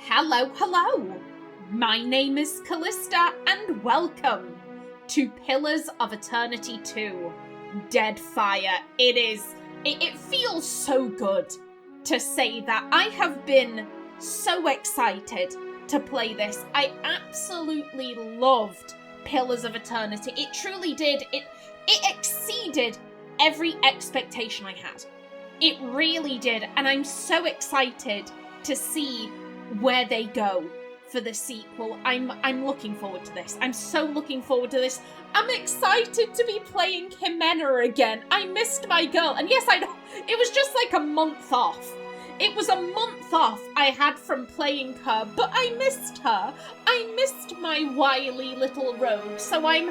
Hello, hello! My name is Callista, and welcome to Pillars of Eternity 2, Deadfire. It feels so good to say that. I have been so excited to play this. I absolutely loved Pillars of Eternity. It truly did. It exceeded every expectation I had. It really did, and I'm so excited to see where they go for the sequel. I'm looking forward to this. I'm so looking forward to this. I'm excited to be playing Ximena again. I missed my girl, and yes, I know it was just like a month off. It was a month off I had from playing her, but I missed her. I missed my wily little rogue, so I'm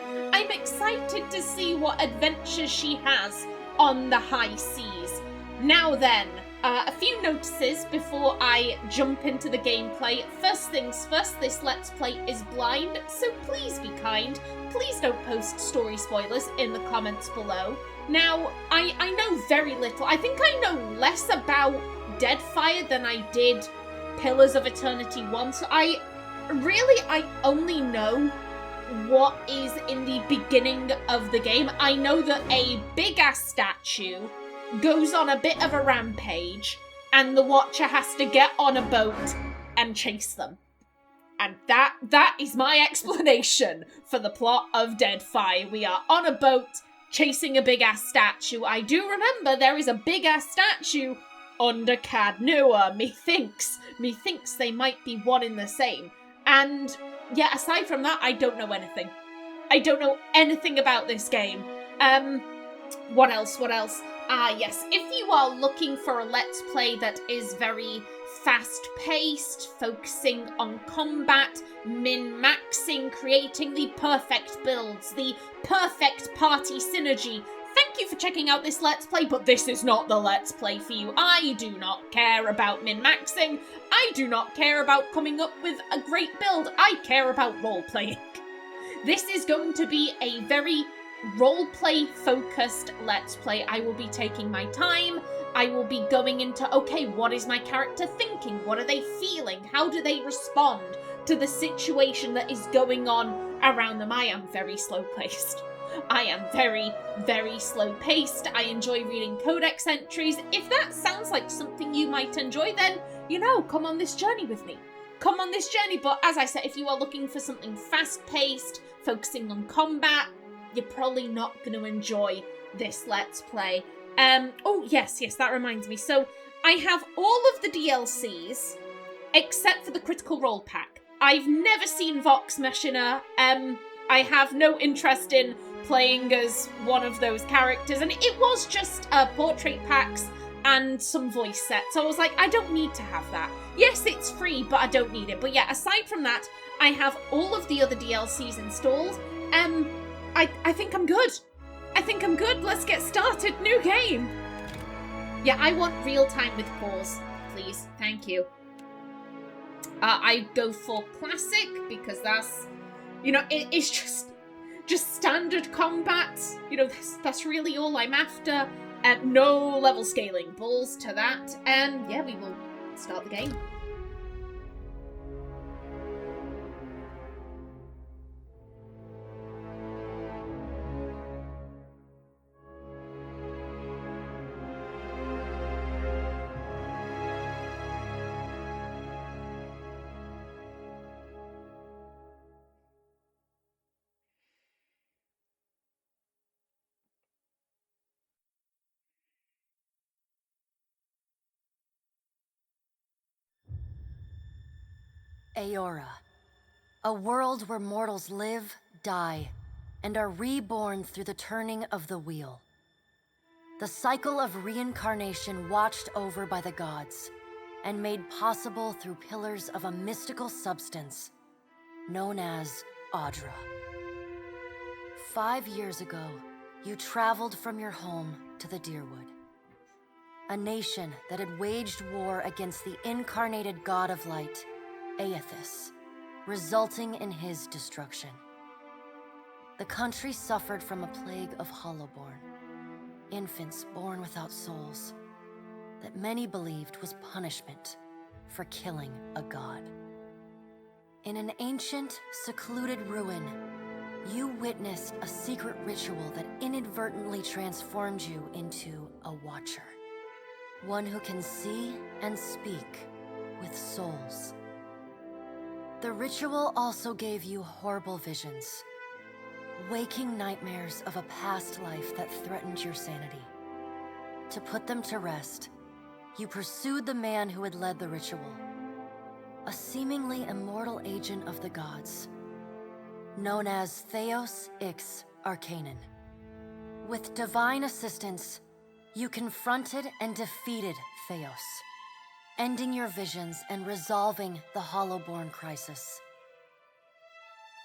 excited to see what adventures she has on the high seas. Now then, a few notices before I jump into the gameplay. First things first, this Let's Play is blind, so please be kind. Please don't post story spoilers in the comments below. Now, I know very little. I think I know less about Deadfire than I did Pillars of Eternity 1, so I only know what is in the beginning of the game. I know that a big-ass statue goes on a bit of a rampage, and the Watcher has to get on a boat and chase them. And that is my explanation for the plot of Deadfire. We are on a boat, chasing a big-ass statue. I do remember there is a big-ass statue under Cadnua. Methinks they might be one in the same. And yeah, aside from that, I don't know anything. I don't know anything about this game. What else? Yes, if you are looking for a Let's Play that is very fast-paced, focusing on combat, min-maxing, creating the perfect builds, the perfect party synergy, thank you for checking out this Let's Play, but this is not the Let's Play for you. I do not care about min-maxing. I do not care about coming up with a great build. I care about role-playing. This is going to be a very roleplay focused Let's Play. I will be taking my time. I will be going into, okay, what is my character thinking? What are they feeling? How do they respond to the situation that is going on around them? I am very slow paced. I am very, very slow paced. I enjoy reading codex entries. If that sounds like something you might enjoy, then, come on this journey with me. Come on this journey. But as I said, if you are looking for something fast paced, focusing on combat, you're probably not going to enjoy this Let's Play. Oh, yes, that reminds me. So, I have all of the DLCs, except for the Critical Role Pack. I've never seen Vox Machina. I have no interest in playing as one of those characters, and it was just portrait packs and some voice sets. So I was like, I don't need to have that. Yes, it's free, but I don't need it. But yeah, aside from that, I have all of the other DLCs installed. I think I'm good. Let's get started. New game. Yeah, I want real time with pause, please. Thank you. I go for classic because that's, it's just standard combat. That's really all I'm after. No level scaling. Balls to that. Yeah, we will start the game. Aora, a world where mortals live, die, and are reborn through the turning of the wheel. The cycle of reincarnation watched over by the gods, and made possible through pillars of a mystical substance known as Audra. 5 years ago, you traveled from your home to the Deerwood, a nation that had waged war against the incarnated god of light, Aethys, resulting in his destruction. The country suffered from a plague of hollowborn, infants born without souls, that many believed was punishment for killing a god. In an ancient, secluded ruin, you witnessed a secret ritual that inadvertently transformed you into a Watcher. One who can see and speak with souls. The ritual also gave you horrible visions, waking nightmares of a past life that threatened your sanity. To put them to rest, you pursued the man who had led the ritual, a seemingly immortal agent of the gods, known as Thaos Ix Arcanon. With divine assistance, you confronted and defeated Thaos, ending your visions and resolving the Hollowborn crisis.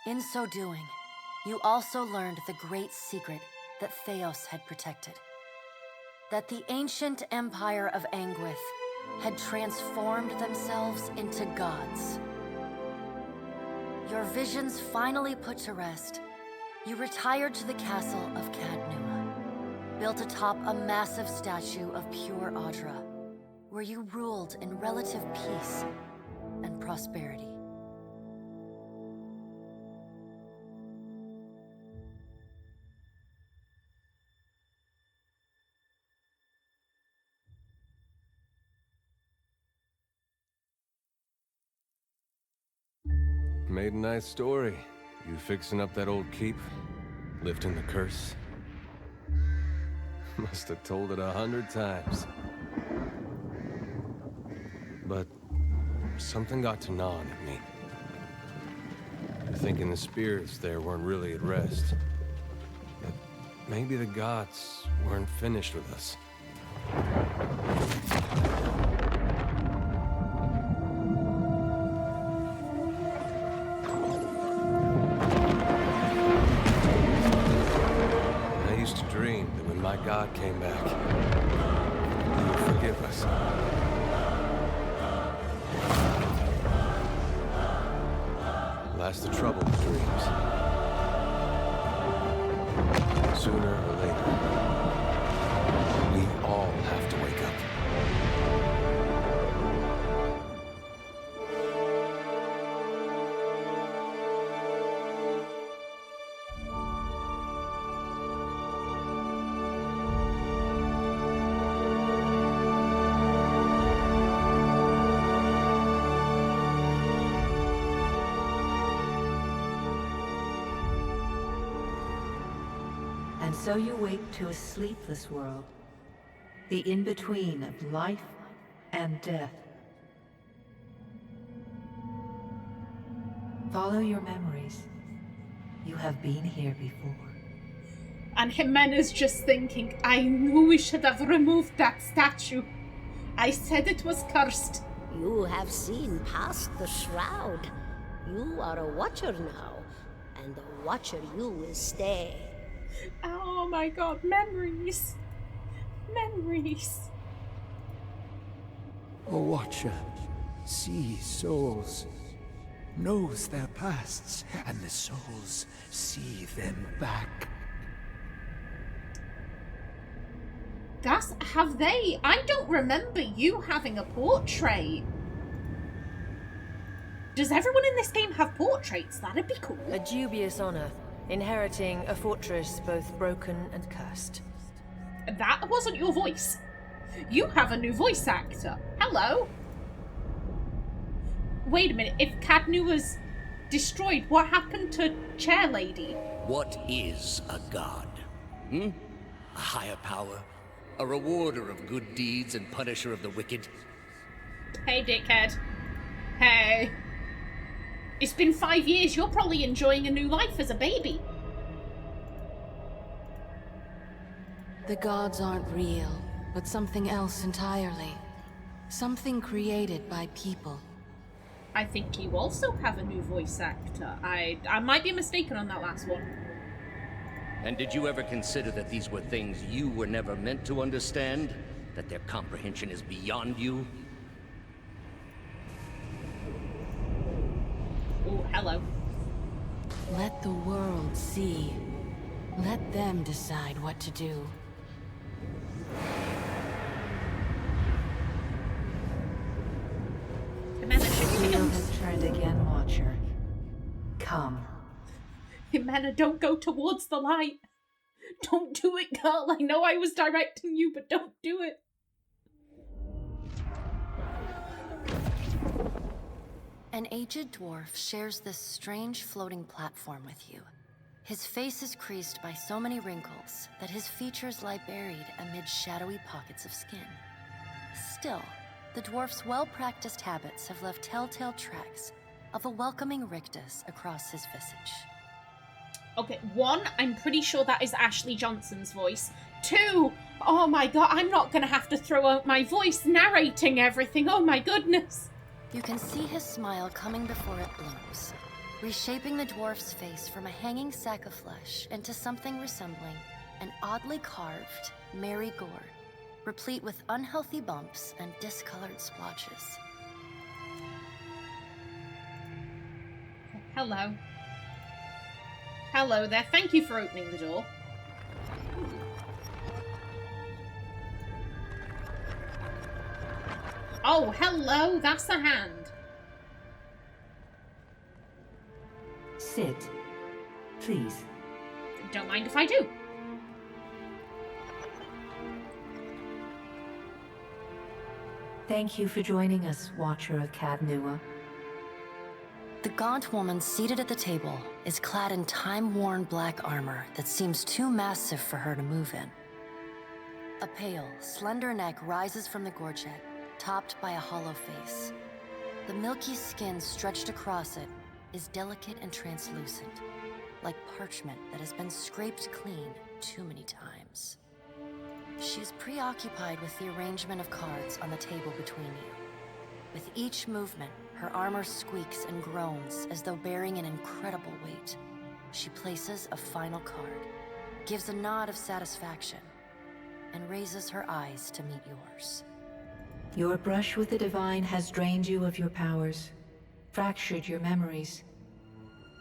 In so doing, you also learned the great secret that Thaos had protected. That the ancient empire of Anguith had transformed themselves into gods. Your visions finally put to rest, you retired to the castle of Cadnua, built atop a massive statue of pure Audra, where you ruled in relative peace and prosperity. Made a nice story. You fixing up that old keep? Lifting the curse? Must have told it 100 times. But something got to gnawing at me. Thinking the spirits there weren't really at rest. That maybe the gods weren't finished with us. Dream that when my God came back, he would forgive us. Last the trouble with dreams. Sooner or later, we all have to wake up. And so you wake to a sleepless world, the in-between of life and death. Follow your memories. You have been here before. And Ximena's just thinking, I knew we should have removed that statue. I said it was cursed. You have seen past the shroud. You are a Watcher now, and a Watcher you will stay. Oh my god, memories. Memories. A Watcher sees souls, knows their pasts, and the souls see them back. Have they? I don't remember you having a portrait. Does everyone in this game have portraits? That'd be cool. A dubious honor, inheriting a fortress both broken and cursed. That wasn't your voice. You have a new voice actor. Hello. Wait a minute, if Cadnu was destroyed, what happened to Chair Lady? What is a god? A higher power? A rewarder of good deeds and punisher of the wicked? Hey, dickhead. Hey. It's been 5 years. You're probably enjoying a new life as a baby. The gods aren't real, but something else entirely. Something created by people. I think you also have a new voice actor. I might be mistaken on that last one. And did you ever consider that these were things you were never meant to understand? That their comprehension is beyond you? Oh, hello. Let the world see. Let them decide what to do. Ximena, should The you wheel has turned again, Watcher. Come. Ximena, don't go towards the light. Don't do it, girl. I know I was directing you, but don't do it. An aged dwarf shares this strange floating platform with you. His face is creased by so many wrinkles that his features lie buried amid shadowy pockets of skin. Still, the dwarf's well-practiced habits have left telltale tracks of a welcoming rictus across his visage. Okay, 1, I'm pretty sure that is Ashley Johnson's voice. 2, oh my god, I'm not gonna have to throw out my voice narrating everything, oh my goodness. You can see his smile coming before it blooms, reshaping the dwarf's face from a hanging sack of flesh into something resembling an oddly carved, merry gourd, replete with unhealthy bumps and discolored splotches. Hello. Hello there, thank you for opening the door. Oh, hello, that's a hand. Sit. Please. Don't mind if I do. Thank you for joining us, Watcher of Cadnua. The gaunt woman seated at the table is clad in time-worn black armor that seems too massive for her to move in. A pale, slender neck rises from the gorget, topped by a hollow face. The milky skin stretched across it is delicate and translucent, like parchment that has been scraped clean too many times. She is preoccupied with the arrangement of cards on the table between you. With each movement, her armor squeaks and groans as though bearing an incredible weight. She places a final card, gives a nod of satisfaction, and raises her eyes to meet yours. Your brush with the divine has drained you of your powers, fractured your memories.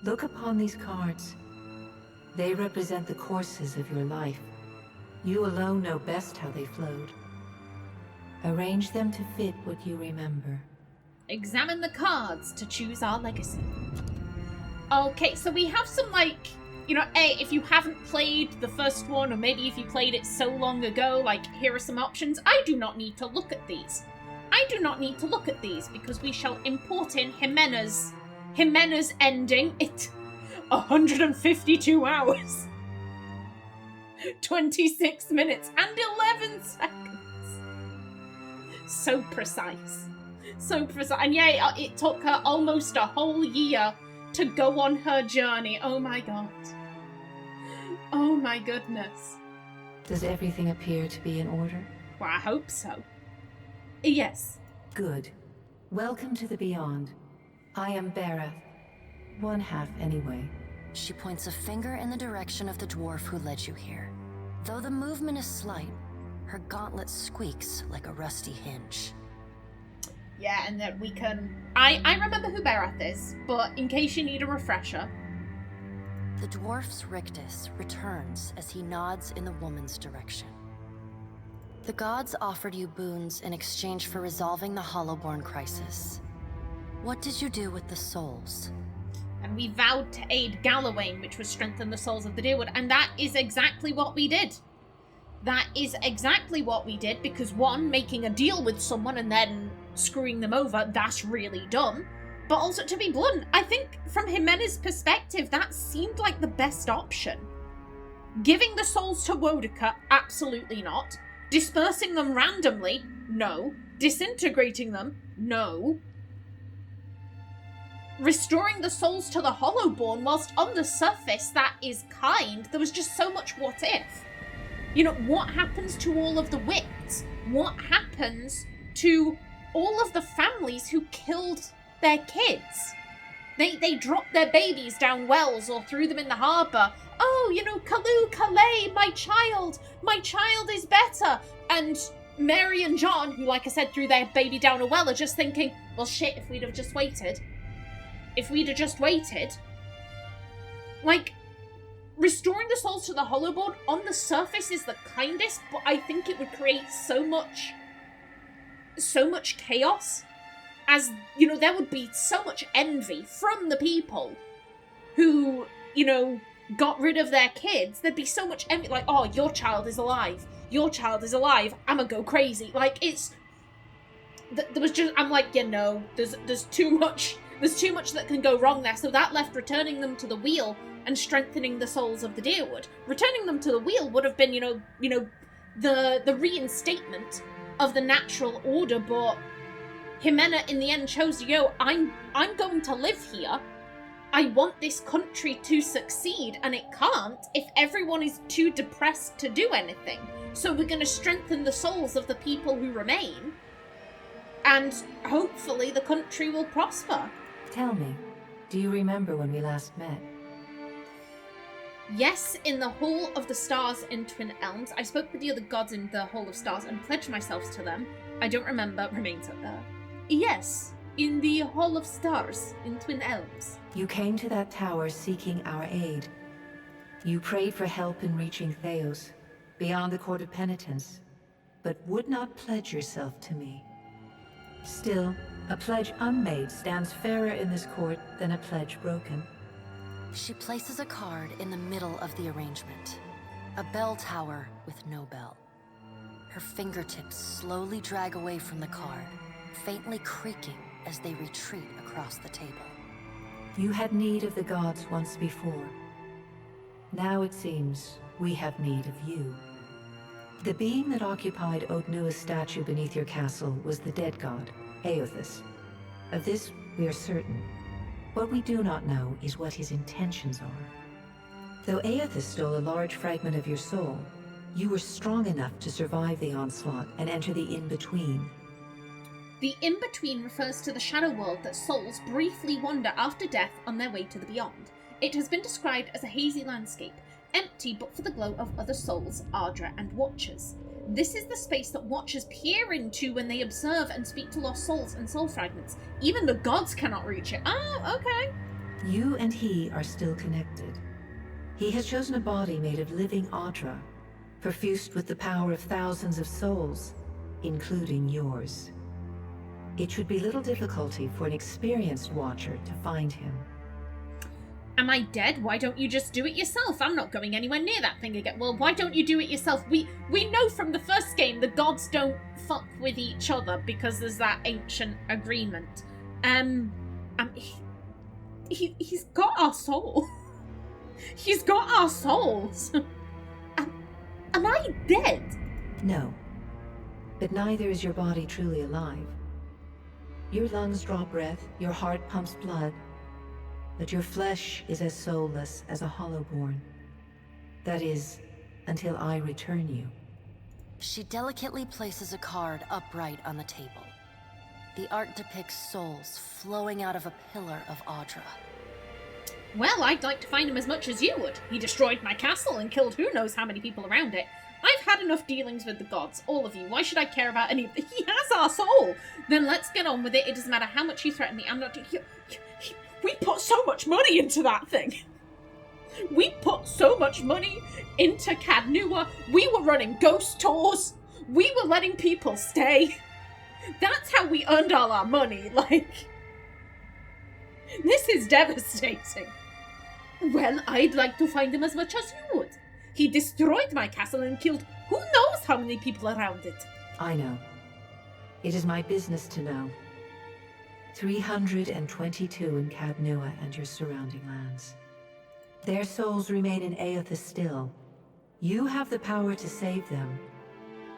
Look upon these cards. They represent the courses of your life. You alone know best how they flowed. Arrange them to fit what you remember. Examine the cards to choose our legacy. Okay, so we have some, like, you know, if you haven't played the first one, or maybe if you played it so long ago, like, here are some options. I do not need to look at these. I do not need to look at these, because we shall import in Ximena's ending. It 152 hours. 26 minutes and 11 seconds. So precise. So precise. And yeah, it took her almost a whole year to go on her journey. Oh my god. Oh my goodness. Does everything appear to be in order? Well, I hope so. Yes. Good. Welcome to the Beyond. I am Berath. One half, anyway. She points a finger in the direction of the dwarf who led you here. Though the movement is slight, her gauntlet squeaks like a rusty hinge. Yeah, and then we can... I remember who Berath is, but in case you need a refresher... The dwarf's rictus returns as he nods in the woman's direction. The gods offered you boons in exchange for resolving the Hollowborn crisis. What did you do with the souls? And we vowed to aid Gallowayne, which would strengthen the souls of the Deerwood, and that is exactly what we did. That is exactly what we did, because one, making a deal with someone and then screwing them over, that's really dumb. But also, to be blunt, I think from Ximena's perspective, that seemed like the best option. Giving the souls to Wodaka, absolutely not. Dispersing them randomly, no. Disintegrating them, no. Restoring the souls to the Hollowborn, whilst on the surface that is kind, there was just so much what if. You know, what happens to all of the wits? What happens to all of the families who killed their kids? They dropped their babies down wells or threw them in the harbour. Oh, you know, Calais, my child is better. And Mary and John, who, like I said, threw their baby down a well, are just thinking, well, shit, if we'd have just waited. If we'd have just waited. Like, restoring the souls to the Hollowborn on the surface is the kindest, but I think it would create so much chaos. As, you know, there would be so much envy from the people who, you know, got rid of their kids, there'd be so much envy. Like, oh, your child is alive. Your child is alive. I'ma go crazy. Like, it's... There was just... I'm like, you know, there's too much... There's too much that can go wrong there. So that left returning them to the wheel and strengthening the souls of the Deerwood. Returning them to the wheel would have been, you know, the reinstatement of the natural order, but Ximena in the end chose, yo, I'm going to live here. I want this country to succeed, and it can't if everyone is too depressed to do anything. So we're going to strengthen the souls of the people who remain, and hopefully the country will prosper. Tell me, do you remember when we last met? Yes, in the Hall of the Stars in Twin Elms. I spoke with the other gods in the Hall of Stars and pledged myself to them. I don't remember. Remains up there. Yes, in the Hall of Stars in Twin Elms. You came to that tower seeking our aid. You prayed for help in reaching Thaos, beyond the Court of Penitence, but would not pledge yourself to me. Still, a pledge unmade stands fairer in this court than a pledge broken. She places a card in the middle of the arrangement. A bell tower with no bell. Her fingertips slowly drag away from the card, faintly creaking as they retreat across the table. You had need of the gods once before. Now it seems we have need of you. The being that occupied Odnua's statue beneath your castle was the dead god, Aothas. Of this we are certain. What we do not know is what his intentions are. Though Aothas stole a large fragment of your soul, you were strong enough to survive the onslaught and enter the in-between. The in-between refers to the shadow world that souls briefly wander after death on their way to the beyond. It has been described as a hazy landscape, empty but for the glow of other souls, Ardra, and Watchers. This is the space that Watchers peer into when they observe and speak to lost souls and soul fragments. Even the gods cannot reach it. Oh, okay. You and he are still connected. He has chosen a body made of living Ardra, perfused with the power of thousands of souls, including yours. It should be little difficulty for an experienced Watcher to find him. Am I dead? Why don't you just do it yourself? I'm not going anywhere near that thing again. Well, why don't you do it yourself? We know from the first game the gods don't fuck with each other because there's that ancient agreement. He's got our soul. He's got our souls. Am I dead? No. But neither is your body truly alive. Your lungs draw breath, your heart pumps blood, but your flesh is as soulless as a hollowborn. That is, until I return you. She delicately places a card upright on the table. The art depicts souls flowing out of a pillar of Ardra. Well, I'd like to find him as much as you would. He destroyed my castle and killed who knows how many people around it. I've had enough dealings with the gods, all of you. Why should I care about any of it? He has our soul! Then let's get on with it. It doesn't matter how much you threaten me. I'm not... We put so much money into that thing. We put so much money into Cadnua. We were running ghost tours. We were letting people stay. That's how we earned all our money. Like, this is devastating. Well, I'd like to find him as much as you would. He destroyed my castle and killed who knows how many people around it. I know. It is my business to know. 322 in Cadnua and your surrounding lands. Their souls remain in Aothas still. You have the power to save them.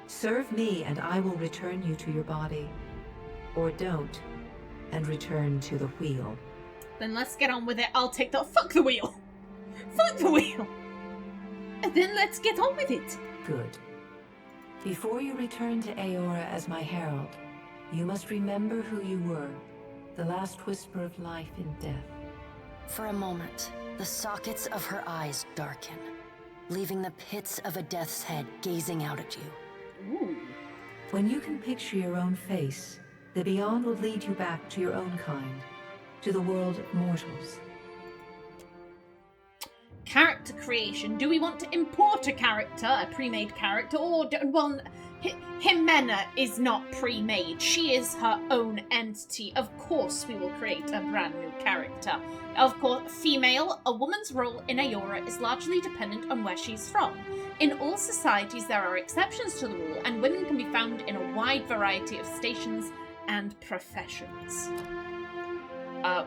Serve me and I will return you to your body. Or don't, and return to the wheel. Then let's get on with it. I'll take the... Fuck the wheel! Fuck the wheel! And then let's get on with it. Good. Before you return to Aora as my herald, you must remember who you were. The last whisper of life in death. For a moment, the sockets of her eyes darken, leaving the pits of a death's head gazing out at you. Ooh. When you can picture your own face, the beyond will lead you back to your own kind, to the world of mortals. Character creation. Do we want to import a character, a pre-made character, or... Well, Ximena is not pre-made. She is her own entity. Of course we will create a brand new character. Of course, female, a woman's role in Ayora is largely dependent on where she's from. In all societies there are exceptions to the rule, and women can be found in a wide variety of stations and professions.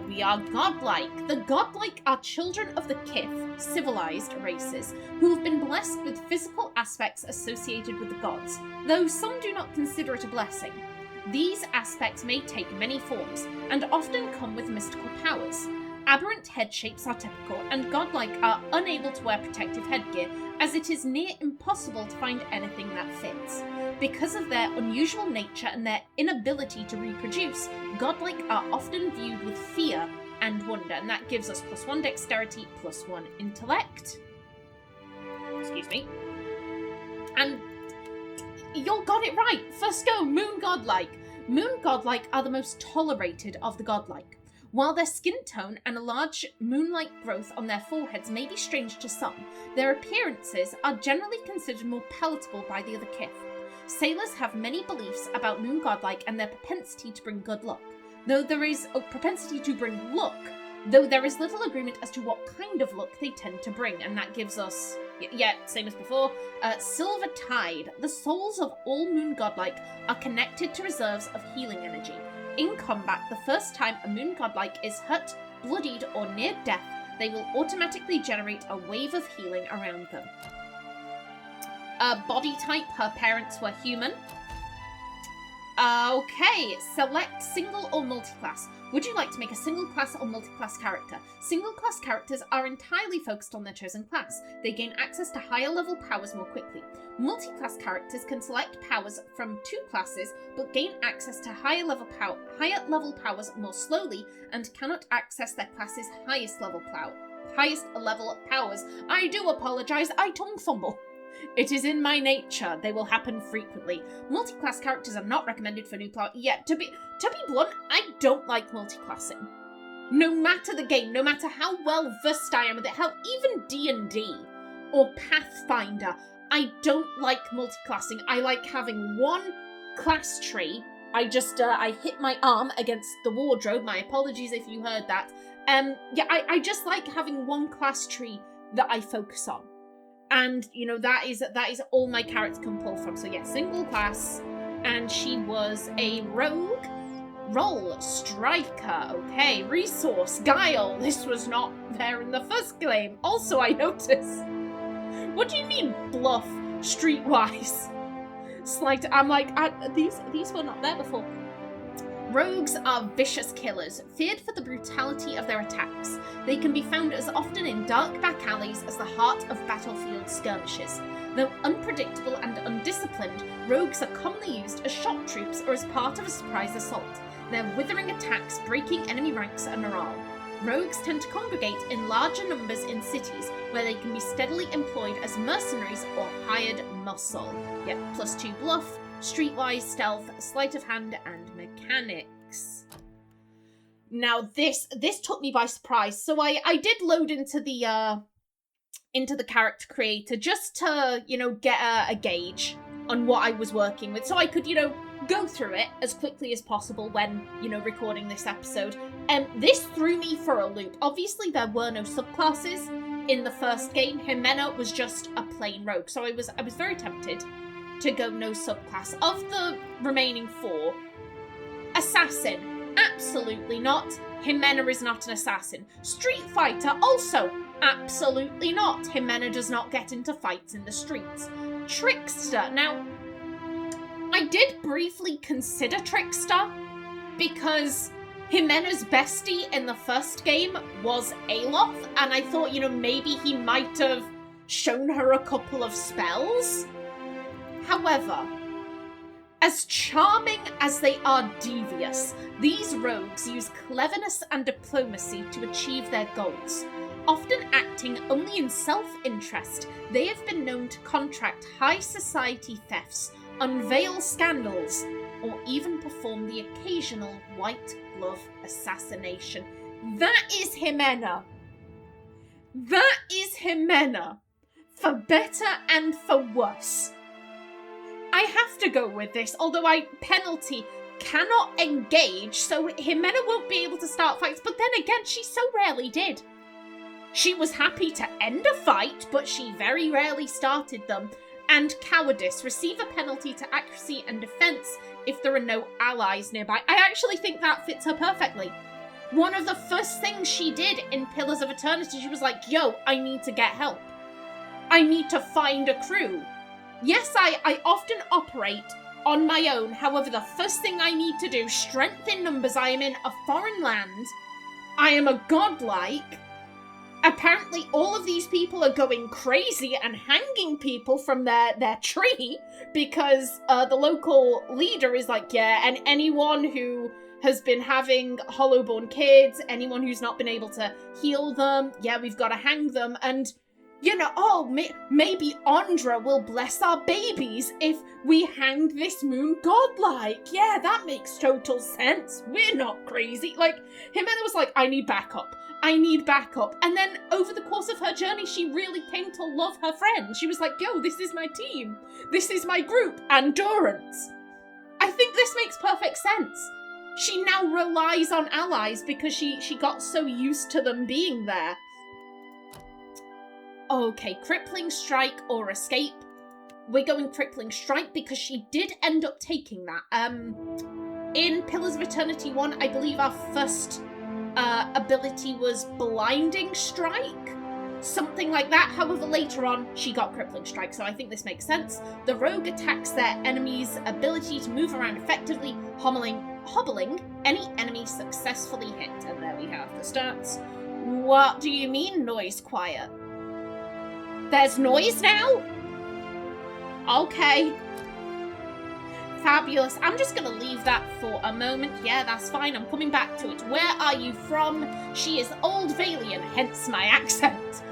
We are godlike. The godlike are children of the Kith, civilized races, who have been blessed with physical aspects associated with the gods, though some do not consider it a blessing. These aspects may take many forms, and often come with mystical powers. Aberrant head shapes are typical, and godlike are unable to wear protective headgear, as it is near impossible to find anything that fits. Because of their unusual nature and their inability to reproduce, godlike are often viewed with fear and wonder, and that gives us +1 dexterity, +1 intellect. Excuse me. And you got it right. First go, moon godlike. Moon godlike are the most tolerated of the godlike. While their skin tone and a large moon-like growth on their foreheads may be strange to some, their appearances are generally considered more palatable by the other Kith. Sailors have many beliefs about moon godlike and their propensity to bring good luck, though there is little agreement as to what kind of luck they tend to bring, and that gives us, same as before, Silver Tide. The souls of all moon godlike are connected to reserves of healing energy. In combat, the first time a moon godlike is hurt, bloodied, or near death, they will automatically generate a wave of healing around them. Body type, her parents were human. Okay, select single or multi-class. Would you like to make a single class or multi-class character? Single class characters are entirely focused on their chosen class. They gain access to higher level powers more quickly. Multi-class characters can select powers from 2 classes, but gain access to higher level powers more slowly and cannot access their class's highest level powers. I do apologize, I tongue fumble. It is in my nature. They will happen frequently. Multi-class characters are not recommended for new player. Yeah, to be blunt, I don't like multi-classing. No matter the game, no matter how well versed I am with it, hell, even D&D or Pathfinder, I don't like multi-classing. I like having one class tree. I hit my arm against the wardrobe. My apologies if you heard that. I just like having one class tree that I focus on. And, that is all my character can pull from. So yeah, single class. And she was a rogue. Roll, striker, okay. Resource, guile. This was not there in the first game. Also, I noticed. What do you mean, bluff, streetwise? Slight, I'm like, these were not there before. Rogues are vicious killers, feared for the brutality of their attacks. They can be found as often in dark back alleys as the heart of battlefield skirmishes. Though unpredictable and undisciplined, rogues are commonly used as shock troops or as part of a surprise assault, their withering attacks breaking enemy ranks and morale. Rogues tend to congregate in larger numbers in cities, where they can be steadily employed as mercenaries or hired muscle. Yep, +2 bluff, streetwise, stealth, sleight of hand, and mechanics. Now this took me by surprise, so I did load into the character creator just to get a gauge on what I was working with, so I could go through it as quickly as possible when recording this episode. This threw me for a loop. Obviously there were no subclasses in the first game. Ximena was just a plain rogue, so I was very tempted to go no subclass. Of the remaining 4, assassin, absolutely not. Ximena is not an assassin. Street fighter, also absolutely not. Ximena does not get into fights in the streets. Trickster, now I did briefly consider Trickster because Ximena's bestie in the first game was Aloth, and I thought maybe he might have shown her a couple of spells. However, as charming as they are devious, these rogues use cleverness and diplomacy to achieve their goals. Often acting only in self-interest, they have been known to contract high society thefts, unveil scandals, or even perform the occasional white glove assassination. That is Ximena. That is Ximena. For better and for worse. I have to go with this, although penalty cannot engage, so Ximena won't be able to start fights, but then again, she so rarely did. She was happy to end a fight, but she very rarely started them. And cowardice, receive a penalty to accuracy and defense if there are no allies nearby. I actually think that fits her perfectly. One of the first things she did in Pillars of Eternity, she was like, yo, I need to get help. I need to find a crew. Yes, I often operate on my own. However, the first thing I need to do, strength in numbers, I am in a foreign land. I am a godlike. Apparently, all of these people are going crazy and hanging people from their tree because the local leader is like, yeah, and anyone who has been having hollowborn kids, anyone who's not been able to heal them, yeah, we've got to hang them. And, you know, maybe Andra will bless our babies if we hang this moon godlike. Yeah, that makes total sense. We're not crazy. Like, Ximena was like, I need backup. I need backup. And then over the course of her journey, she really came to love her friends. She was like, yo, this is my team. This is my group. Endurance. I think this makes perfect sense. She now relies on allies because she got so used to them being there. Okay, crippling strike or escape. We're going crippling strike because she did end up taking that. In Pillars of Eternity 1, I believe our first ability was blinding strike, something like that. However, later on she got crippling strike, so I think this makes sense. The rogue attacks their enemy's ability to move around effectively, hobbling any enemy successfully hit. And there we have the stats. What do you mean noise quiet? There's noise now? Okay. Fabulous. I'm just going to leave that for a moment. Yeah, that's fine. I'm coming back to it. Where are you from? She is Old Valian, hence my accent.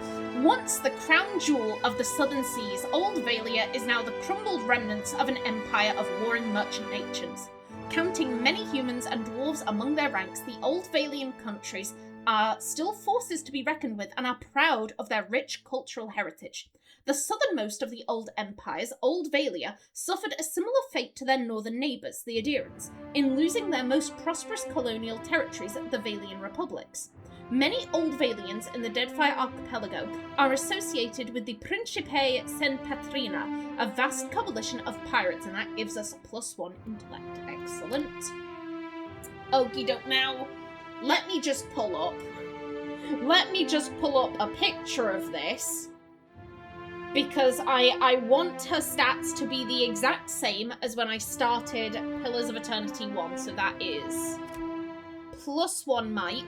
Once the crown jewel of the southern seas, Old Valia is now the crumbled remnants of an empire of warring merchant nations. Counting many humans and dwarves among their ranks, the Old Valian countries are still forces to be reckoned with and are proud of their rich cultural heritage. The southernmost of the old empires, Old Valia, suffered a similar fate to their northern neighbours, the Adherents, in losing their most prosperous colonial territories, the Valian republics. Many Old Valians in the Deadfire archipelago are associated with the Principe Sen Patrina, a vast coalition of pirates, and that gives us +1 intellect. Excellent. Okie doke. Now, let me just pull up a picture of this, because I want her stats to be the exact same as when I started Pillars of Eternity 1, so that is +1 might.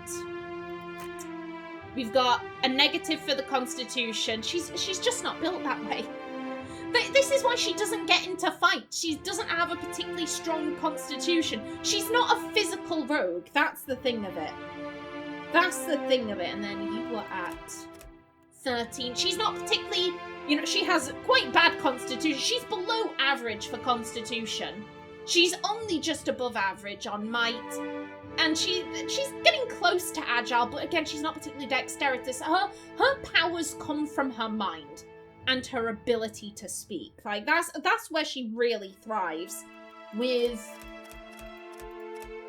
We've got a negative for the constitution. She's just not built that way. This is why she doesn't get into fights. She doesn't have a particularly strong constitution. She's not a physical rogue. That's the thing of it. And then you were at 13. She's not particularly, she has quite bad constitution. She's below average for constitution. She's only just above average on might. And she's getting close to agile, but again, she's not particularly dexterous. Her powers come from her mind and her ability to speak. Like, that's where she really thrives. With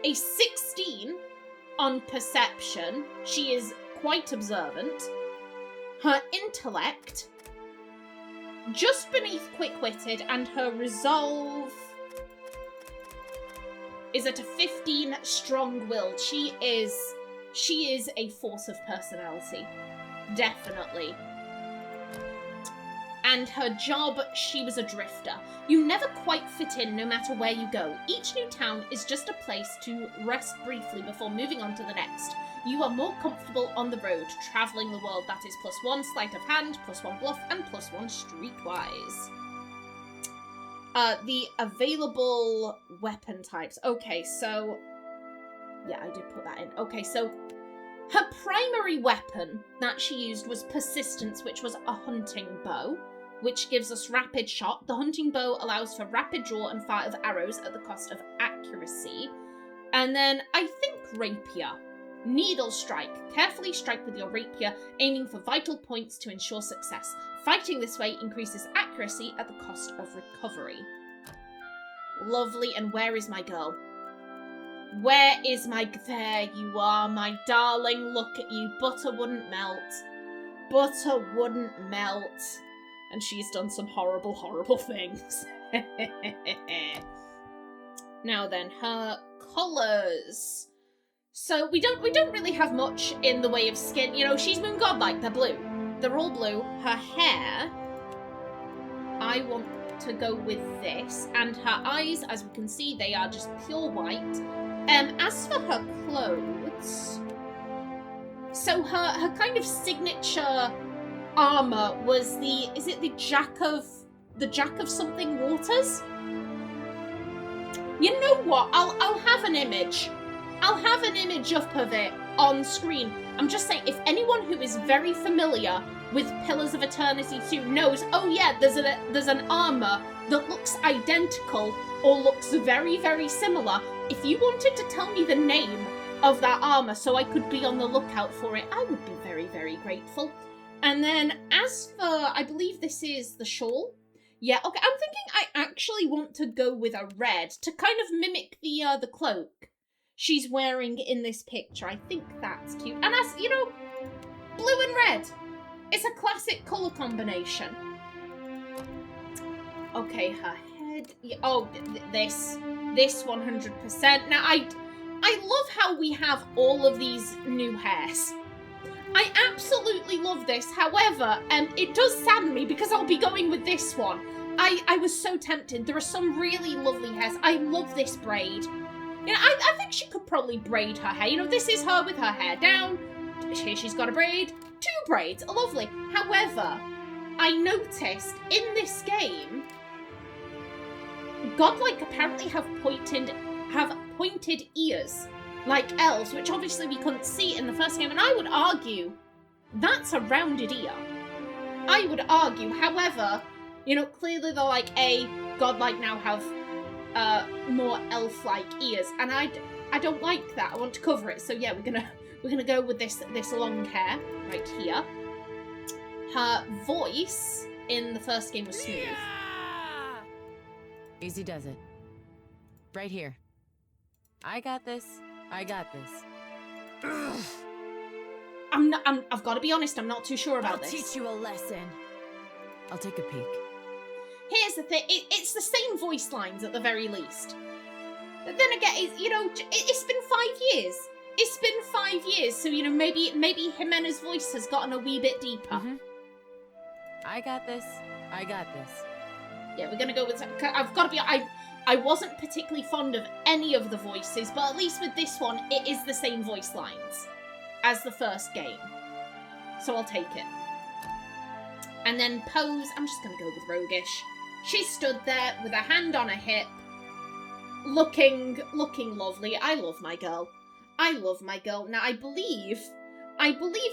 a 16 on perception, she is quite observant. Her intellect, just beneath quick-witted, and her resolve is at a 15 strong-willed. She is a force of personality. Definitely. And her job, she was a drifter. You never quite fit in no matter where you go. Each new town is just a place to rest briefly before moving on to the next. You are more comfortable on the road, travelling the world. That is +1 sleight of hand, +1 bluff, and +1 streetwise. The available weapon types. Okay, so... yeah, I did put that in. Okay, so her primary weapon that she used was Persistence, which was a hunting bow, which gives us rapid shot. The hunting bow allows for rapid draw and fire of arrows at the cost of accuracy. And then I think Rapier. Needle strike. Carefully strike with your rapier, aiming for vital points to ensure success. Fighting this way increases accuracy at the cost of recovery. Lovely. And where is my girl? Where is my... There you are, my darling. Look at you. Butter wouldn't melt. Butter wouldn't melt. And she's done some horrible, horrible things. Now then, her colours. So we don't really have much in the way of skin. You know, she's moon godlike. They're blue. They're all blue. Her hair, I want to go with this. And her eyes, as we can see, they are just pure white. As for her clothes, so her kind of signature armor was is it the Jack of something waters? You know what? I'll have an image. I'll have an image up of it on screen. I'm just saying, if anyone who is very familiar with Pillars of Eternity 2 knows, oh yeah, there's an armor that looks identical or looks very, very similar. If you wanted to tell me the name of that armor so I could be on the lookout for it, I would be very, very grateful. And then as for, I believe this is the shawl. Yeah, okay, I'm thinking I actually want to go with a red to kind of mimic the cloak she's wearing in this picture. I think that's cute. And as, you know, blue and red. It's a classic colour combination. Okay, her head. Yeah, oh, this 100%. Now, I love how we have all of these new hairs. I absolutely love this. However, it does sadden me because I'll be going with this one. I was so tempted. There are some really lovely hairs. I love this braid. You know, I think she could probably braid her hair. You know, this is her with her hair down. Here she's got a braid. 2 braids. Lovely. However, I noticed in this game, godlike apparently have pointed ears like elves, which obviously we couldn't see in the first game, and I would argue that's a rounded ear. I would argue. However, you know, clearly they're like, godlike now have more elf-like ears, and I don't like that. I want to cover it. So yeah, we're gonna go with this long hair right here. Her voice in the first game was smooth. Easy does it. Right here. I got this. I got this. I've got to be honest, I'm not too sure about this. I'll teach you a lesson. I'll take a peek. Here's the thing, it's the same voice lines at the very least. But then again, you know, it's been 5 years. It's been 5 years, so, you know, maybe Ximena's voice has gotten a wee bit deeper. Mm-hmm. I got this. I got this. Yeah, we're gonna go with... I've got to be... I wasn't particularly fond of any of the voices, but at least with this one, it is the same voice lines as the first game. So I'll take it. And then pose, I'm just gonna go with roguish. She stood there with a hand on her hip, looking lovely. I love my girl. I love my girl. Now, I believe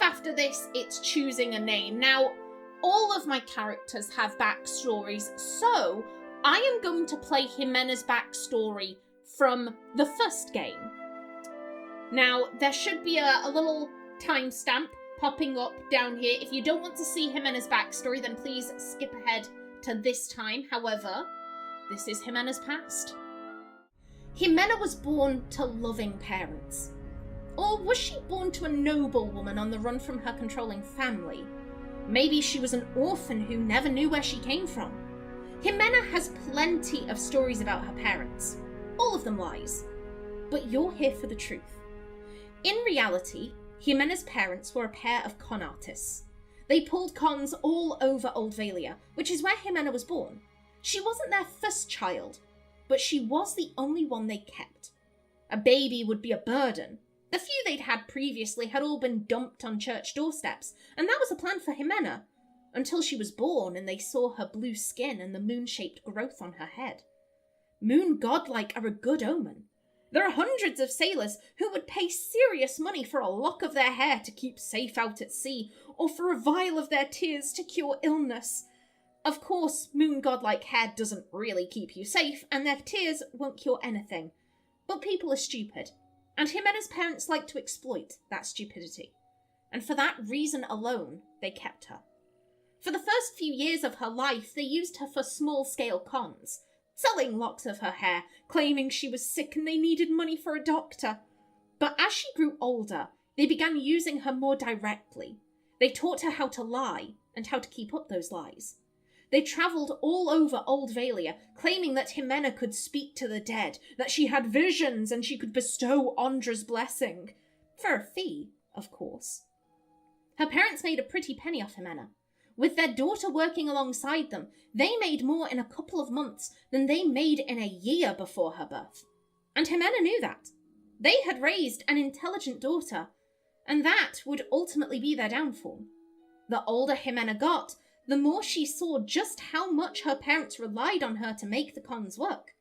after this, it's choosing a name. Now, all of my characters have backstories, so I am going to play Ximena's backstory from the first game. Now, there should be a little timestamp popping up down here. If you don't want to see Ximena's backstory, then please skip ahead to this time. However, this is Ximena's past. Ximena was born to loving parents. Or was she born to a noble woman on the run from her controlling family? Maybe she was an orphan who never knew where she came from. Ximena has plenty of stories about her parents. All of them lies. But you're here for the truth. In reality, Ximena's parents were a pair of con artists. They pulled cons all over Old Valia, which is where Ximena was born. She wasn't their first child, but she was the only one they kept. A baby would be a burden. The few they'd had previously had all been dumped on church doorsteps, and that was the plan for Ximena, until she was born and they saw her blue skin and the moon-shaped growth on her head. Moon godlike are a good omen. There are hundreds of sailors who would pay serious money for a lock of their hair to keep safe out at sea, or for a vial of their tears to cure illness. Of course, moon godlike hair doesn't really keep you safe, and their tears won't cure anything. But people are stupid, and Ximena's parents like to exploit that stupidity. And for that reason alone, they kept her. For the first few years of her life, they used her for small-scale cons, selling locks of her hair, claiming she was sick and they needed money for a doctor. But as she grew older, they began using her more directly. They taught her how to lie and how to keep up those lies. They travelled all over Old Valia, claiming that Ximena could speak to the dead, that she had visions and she could bestow Andra's blessing. For a fee, of course. Her parents made a pretty penny off Ximena. With their daughter working alongside them, they made more in a couple of months than they made in a year before her birth. And Ximena knew that. They had raised an intelligent daughter, and that would ultimately be their downfall. The older Ximena got, the more she saw just how much her parents relied on her to make the cons work.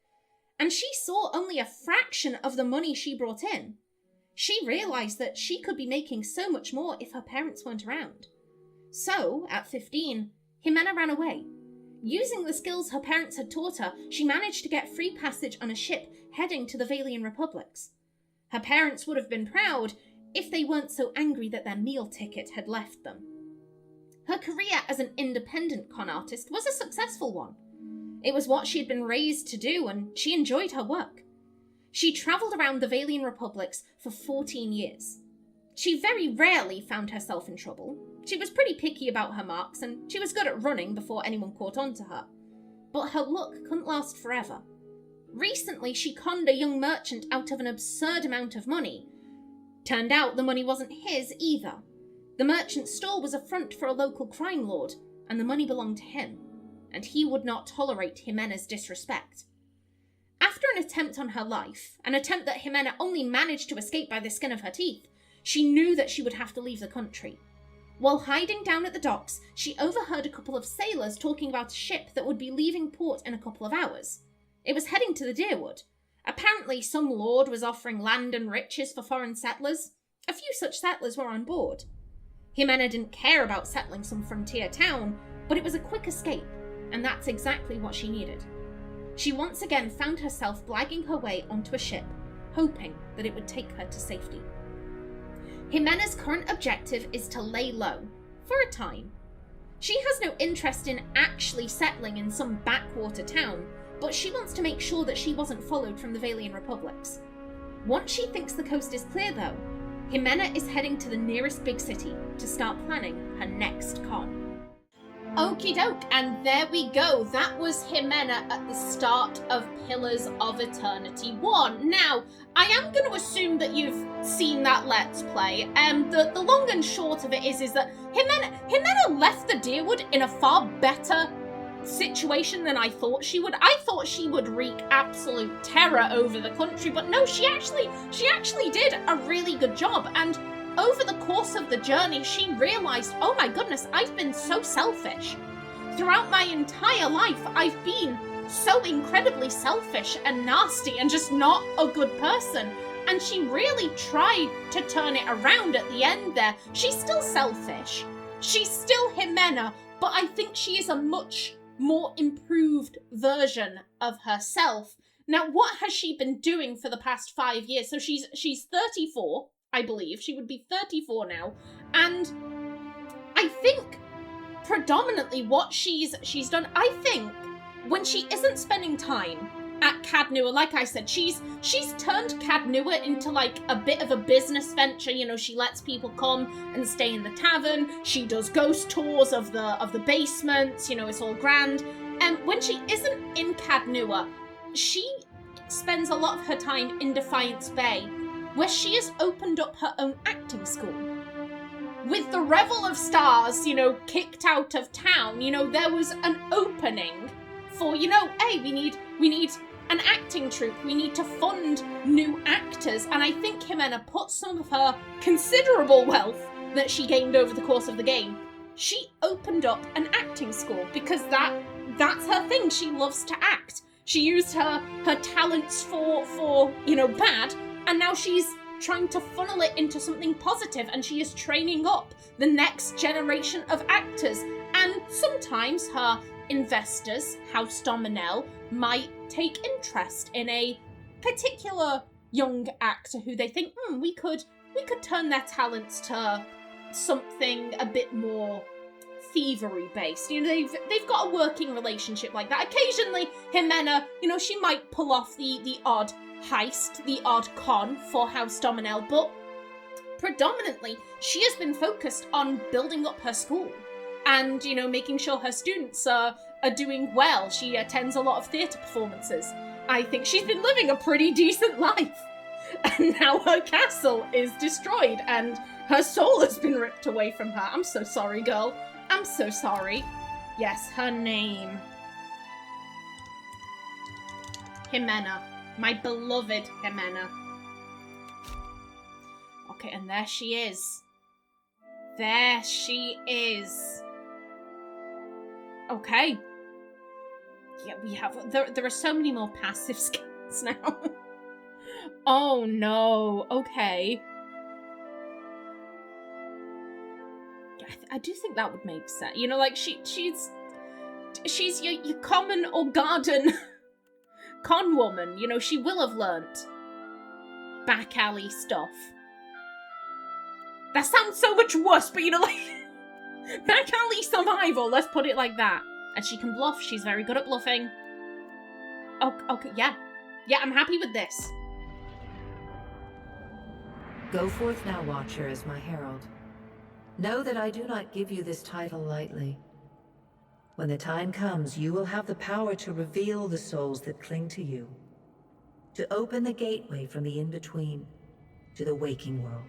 And she saw only a fraction of the money she brought in. She realised that she could be making so much more if her parents weren't around. So, at 15, Ximena ran away. Using the skills her parents had taught her, she managed to get free passage on a ship heading to the Valian Republics. Her parents would have been proud if they weren't so angry that their meal ticket had left them. Her career as an independent con artist was a successful one. It was what she had been raised to do, and she enjoyed her work. She travelled around the Valian Republics for 14 years. She very rarely found herself in trouble. She was pretty picky about her marks, and she was good at running before anyone caught on to her. But her luck couldn't last forever. Recently, she conned a young merchant out of an absurd amount of money. Turned out the money wasn't his either. The merchant's store was a front for a local crime lord, and the money belonged to him, and he would not tolerate Ximena's disrespect. After an attempt on her life, an attempt that Ximena only managed to escape by the skin of her teeth, she knew that she would have to leave the country. While hiding down at the docks, she overheard a couple of sailors talking about a ship that would be leaving port in a couple of hours. It was heading to the Deerwood. Apparently some lord was offering land and riches for foreign settlers. A few such settlers were on board. Ximena didn't care about settling some frontier town, but it was a quick escape, and that's exactly what she needed. She once again found herself blagging her way onto a ship, hoping that it would take her to safety. Ximena's current objective is to lay low, for a time. She has no interest in actually settling in some backwater town, but she wants to make sure that she wasn't followed from the Valian Republics. Once she thinks the coast is clear though, Ximena is heading to the nearest big city to start planning her next con. Okie doke, and there we go. That was Ximena at the start of Pillars of Eternity 1. Now, I am going to assume that you've seen that Let's Play. The long and short of it is that Ximena left the Deerwood in a far better situation than I thought she would. I thought she would wreak absolute terror over the country, but no, she actually did a really good job. And over the course of the journey, she realised, oh my goodness, I've been so selfish. Throughout my entire life, I've been so incredibly selfish and nasty and just not a good person. And she really tried to turn it around at the end there. She's still selfish. She's still Ximena, but I think she is a much more improved version of herself. Now, what has she been doing for the past 5 years? So she's 34. I believe. She would be 34 now. And I think predominantly what she's done, I think when she isn't spending time at Cadnua, like I said, she's turned Cadnua into like a bit of a business venture. You know, she lets people come and stay in the tavern. She does ghost tours of the basements. You know, it's all grand. And when she isn't in Cadnua, she spends a lot of her time in Defiance Bay, where she has opened up her own acting school. With the Revel of Stars, you know, kicked out of town, you know, there was an opening for, you know, hey, we need an acting troupe, we need to fund new actors, and I think Ximena put some of her considerable wealth that she gained over the course of the game. She opened up an acting school because that's her thing. She loves to act. She used her talents for you know, bad, and now she's trying to funnel it into something positive, and she is training up the next generation of actors. And sometimes her investors, House Dominel, might take interest in a particular young actor who they think, we could turn their talents to something a bit more thievery based. You know, they've got a working relationship like that. Occasionally, Ximena, you know, she might pull off the odd heist, the odd con for House Dominel, but predominantly, she has been focused on building up her school and, you know, making sure her students are doing well. She attends a lot of theatre performances. I think she's been living a pretty decent life. And now her castle is destroyed and her soul has been ripped away from her. I'm so sorry, girl. I'm so sorry. Yes, her name. Ximena. My beloved Ximena. Okay, and there she is. There she is. Okay. Yeah, we have... There are so many more passive skills now. Oh, no. Okay. I do think that would make sense. You know, like, she's your common or garden con woman. You know, she will have learnt back alley stuff. That sounds so much worse, but you know, like, back alley survival, let's put it like that. And she can bluff. She's very good at bluffing. Oh, okay, yeah. Yeah, I'm happy with this. Go forth now, Watcher, as my herald. Know that I do not give you this title lightly. When the time comes, you will have the power to reveal the souls that cling to you, to open the gateway from the in-between to the waking world.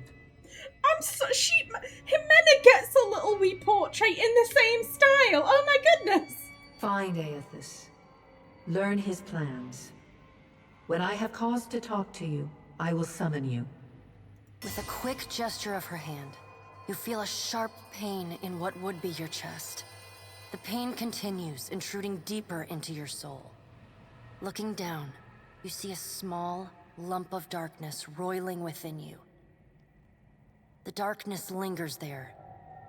Ximena gets a little wee portrait in the same style. Oh my goodness. Find Aethys. Learn his plans. When I have cause to talk to you, I will summon you. With a quick gesture of her hand, you feel a sharp pain in what would be your chest. The pain continues, intruding deeper into your soul. Looking down, you see a small lump of darkness roiling within you. The darkness lingers there,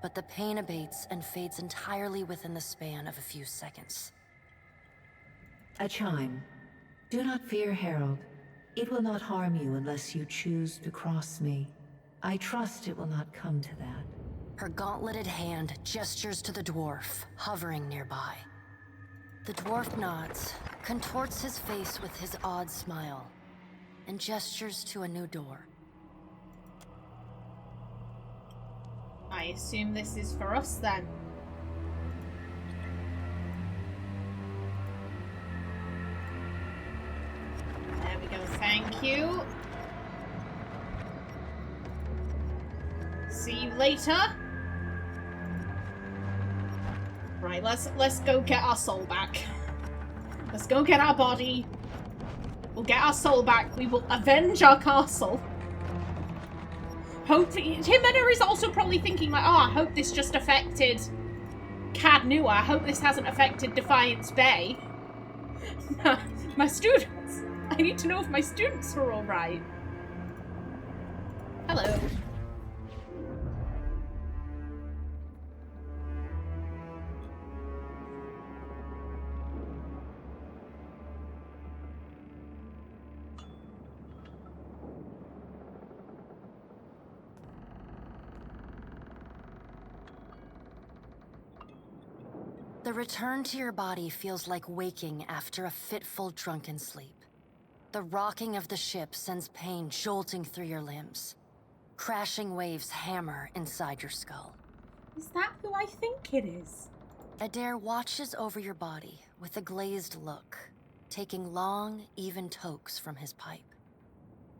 but the pain abates and fades entirely within the span of a few seconds. A chime. Do not fear, Herald. It will not harm you unless you choose to cross me. I trust it will not come to that. Her gauntleted hand gestures to the dwarf, hovering nearby. The dwarf nods, contorts his face with his odd smile, and gestures to a new door. I assume this is for us then. There we go, thank you. See you later. Right, let's go get our soul back. Let's go get our body. We'll get our soul back. We will avenge our castle. Ximena is also probably thinking like, oh, I hope this just affected Cad Nua. I hope this hasn't affected Defiance Bay. My students. I need to know if my students are alright. Hello. The return to your body feels like waking after a fitful drunken sleep. The rocking of the ship sends pain jolting through your limbs. Crashing waves hammer inside your skull. Is that who I think it is? Adair watches over your body with a glazed look, taking long, even tokes from his pipe.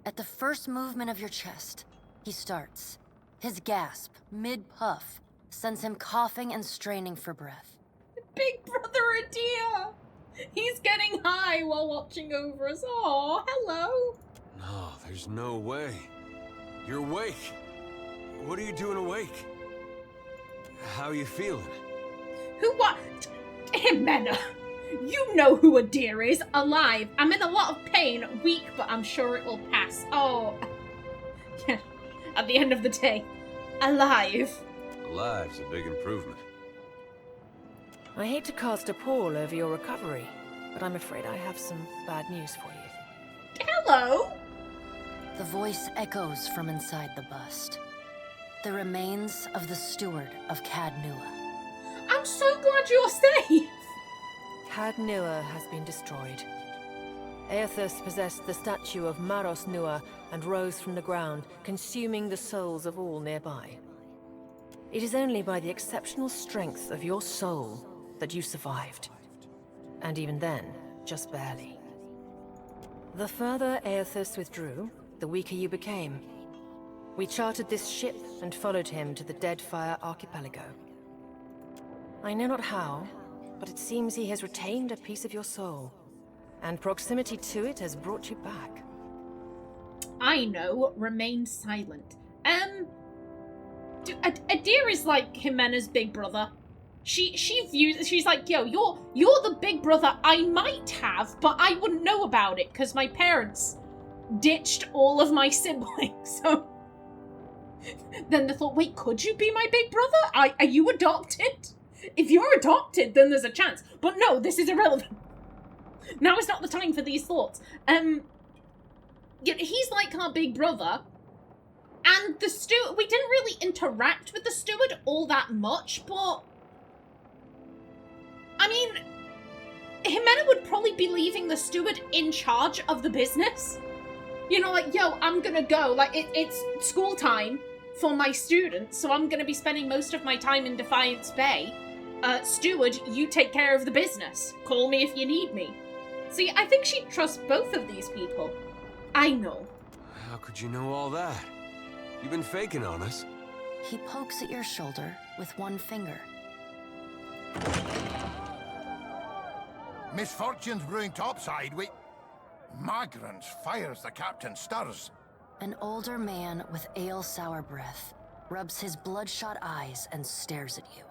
At the first movement of your chest, he starts. His gasp, mid-puff, sends him coughing and straining for breath. Big brother Adair! He's getting high while watching over us. Oh, hello! No, there's no way. You're awake. What are you doing awake? How are you feeling? Who what? Ximena! You know who Adair is. Alive. I'm in a lot of pain. Weak, but I'm sure it will pass. Oh. Yeah. At the end of the day. Alive. Alive's a big improvement. I hate to cast a pall over your recovery, but I'm afraid I have some bad news for you. Hello? The voice echoes from inside the bust. The remains of the steward of Cad Nua. I'm so glad you're safe. Cad Nua has been destroyed. Aethys possessed the statue of Maros Nua and rose from the ground, consuming the souls of all nearby. It is only by the exceptional strength of your soul that you survived. And even then, just barely. The further Aethys withdrew, the weaker you became. We chartered this ship and followed him to the Deadfire archipelago. I know not how, but it seems he has retained a piece of your soul, and proximity to it has brought you back. I know. Remain silent. Adir is like Ximena's big brother. She's like, yo, you're the big brother I might have, but I wouldn't know about it because my parents ditched all of my siblings. So then they thought, wait, could you be my big brother? Are you adopted? If you're adopted, then there's a chance. But no, this is irrelevant. Now is not the time for these thoughts. He's like our big brother. And the steward, we didn't really interact with the steward all that much, but I mean, Ximena would probably be leaving the steward in charge of the business. You know, like, yo, I'm gonna go. Like, it's school time for my students, so I'm gonna be spending most of my time in Defiance Bay. Steward, you take care of the business. Call me if you need me. See, I think she'd trust both of these people. I know. How could you know all that? You've been faking on us. He pokes at your shoulder with one finger. Misfortune's brewing topside. Migrants fires the captain stirs. An older man with ale-sour breath rubs his bloodshot eyes and stares at you.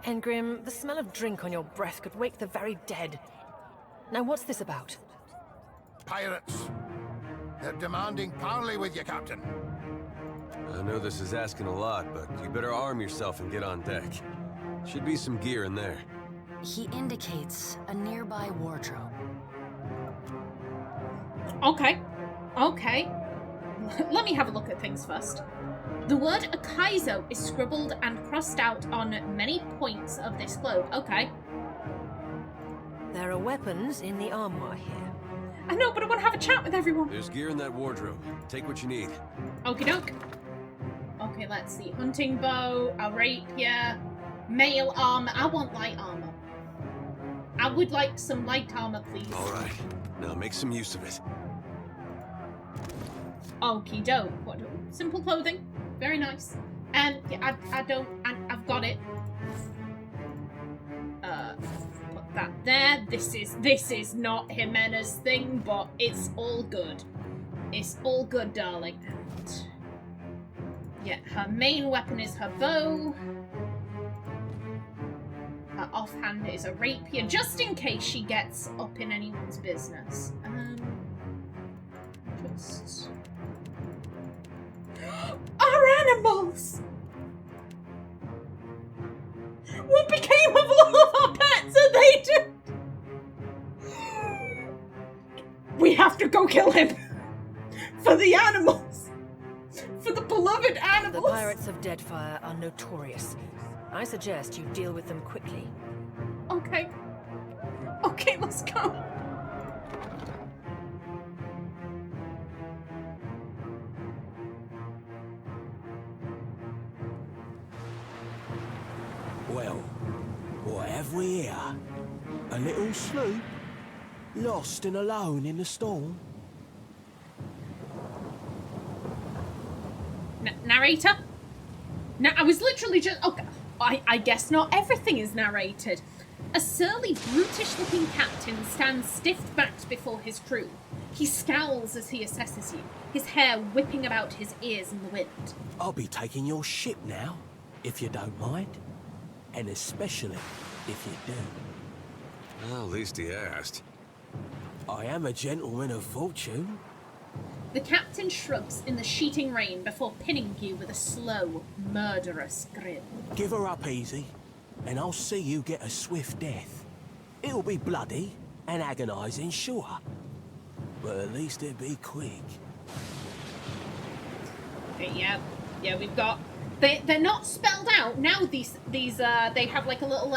Engrim, the smell of drink on your breath could wake the very dead. Now what's this about? Pirates. They're demanding parley with you, Captain. I know this is asking a lot, but you better arm yourself and get on deck. Should be some gear in there. He indicates a nearby wardrobe. Okay. Let me have a look at things first. The word Akaizo is scribbled and crossed out on many points of this globe. Okay. There are weapons in the armoire here. I know, but I want to have a chat with everyone. There's gear in that wardrobe. Take what you need. Okie doke. Okay, let's see. Hunting bow, a rapier, mail armor. I want light armor. I would like some light armor, please. Alright. Now make some use of it. Okie doke. What? Simple clothing. Very nice. And yeah, I've got it. Put that there. This is not Ximena's thing, but it's all good. It's all good, darling. And yeah, her main weapon is her bow. Her offhand is a rapier, just in case she gets up in anyone's business. Just... Our animals! What became of all of our pets? Are they dead? We have to go kill him! For the animals! For the beloved animals! The pirates of Deadfire are notorious. I suggest you deal with them quickly. Okay. Okay, let's go. Well, what have we here? A little sloop? Lost and alone in the storm? Narrator? Now, I was literally just... Okay, I guess not everything is narrated. A surly, brutish-looking captain stands stiff-backed before his crew. He scowls as he assesses you, his hair whipping about his ears in the wind. I'll be taking your ship now, if you don't mind. And especially if you do. Well, at least he asked. I am a gentleman of fortune. The captain shrugs in the sheeting rain before pinning you with a slow, murderous grin. Give her up easy, and I'll see you get a swift death. It'll be bloody and agonizing, sure. But at least it'll be quick. Okay, yeah, we've got They're not spelled out now. These they have like a little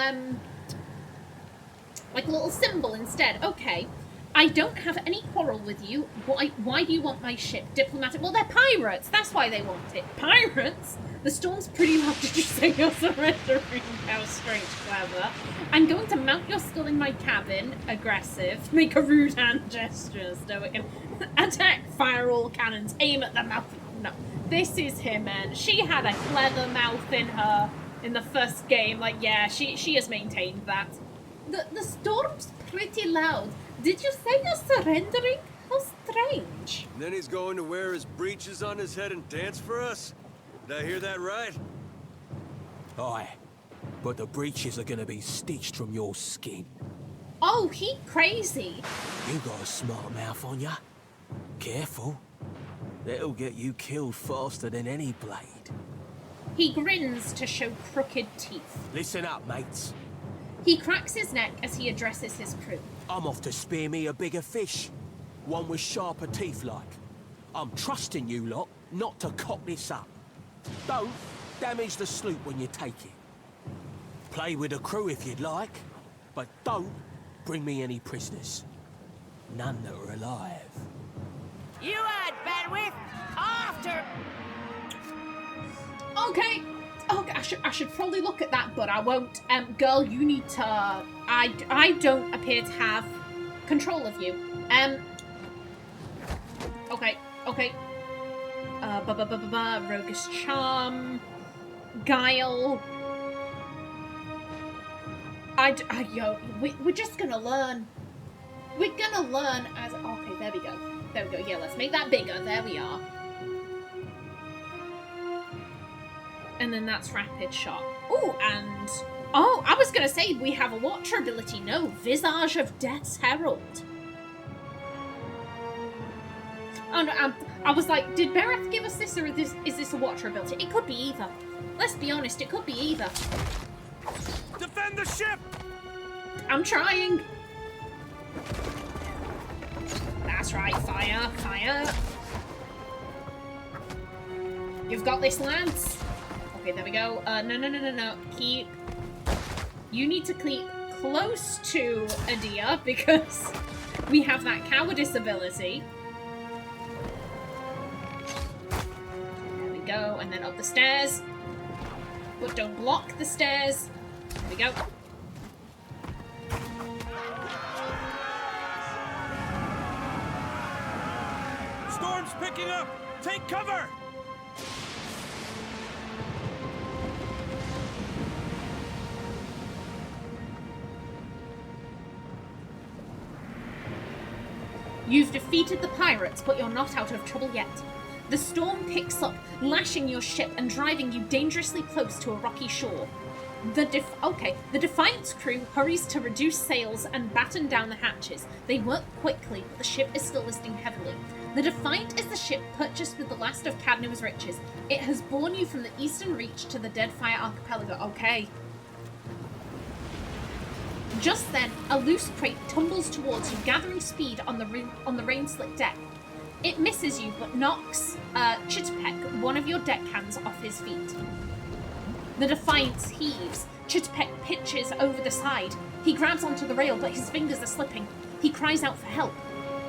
symbol instead. Okay, I don't have any quarrel with you. Why do you want my ship? Diplomatic. Well, they're pirates. That's why they want it. Pirates. The storm's pretty loud to just say you're surrendering. How strange, clever. I'm going to mount your skull in my cabin. Aggressive. Make a rude hand gesture. Stoic. Attack. Fire all cannons. Aim at the mouth. No. This is Ximena. She had a clever mouth in her in the first game. Like, yeah, she has maintained that. The storm's pretty loud. Did you say you're surrendering? How strange. And then he's going to wear his breeches on his head and dance for us? Did I hear that right? Aye. But the breeches are gonna be stitched from your skin. Oh, he crazy. You got a smart mouth on ya. Careful. That'll get you killed faster than any blade. He grins to show crooked teeth. Listen up, mates. He cracks his neck as he addresses his crew. I'm off to spear me a bigger fish. One with sharper teeth like. I'm trusting you lot not to cock this up. Don't damage the sloop when you take it. Play with the crew if you'd like, but don't bring me any prisoners. None that are alive. You had bandwidth after. Okay. Okay, I should probably look at that, but I won't. Girl, you need to. I don't appear to have control of you. Okay. Roguish charm, guile. We're just gonna learn. We're gonna learn as. Okay, there we go. Yeah, let's make that bigger. There we are. And then that's rapid shot. Oh, and I was gonna say we have a watcher ability. No, Visage of Death's Herald. Oh no, I was like, did Bereth give us this, or is this a watcher ability? It could be either. Let's be honest, it could be either. Defend the ship! I'm trying. That's right, fire. You've got this, lads. Okay, there we go. No. You need to keep close to Adia because we have that cowardice ability. There we go, and then up the stairs. But don't block the stairs. There we go. Storm's picking up! Take cover! You've defeated the pirates, but you're not out of trouble yet. The storm picks up, lashing your ship and driving you dangerously close to a rocky shore. The Defiant's crew hurries to reduce sails and batten down the hatches. They work quickly, but the ship is still listing heavily. The Defiant is the ship purchased with the last of Cadnua's riches. It has borne you from the eastern reach to the Deadfire archipelago. Okay. Just then, a loose crate tumbles towards you, gathering speed on the rain-slick deck. It misses you, but knocks Chitapek, one of your deckhands, off his feet. The Defiant heaves. Chitapek pitches over the side. He grabs onto the rail, but his fingers are slipping. He cries out for help.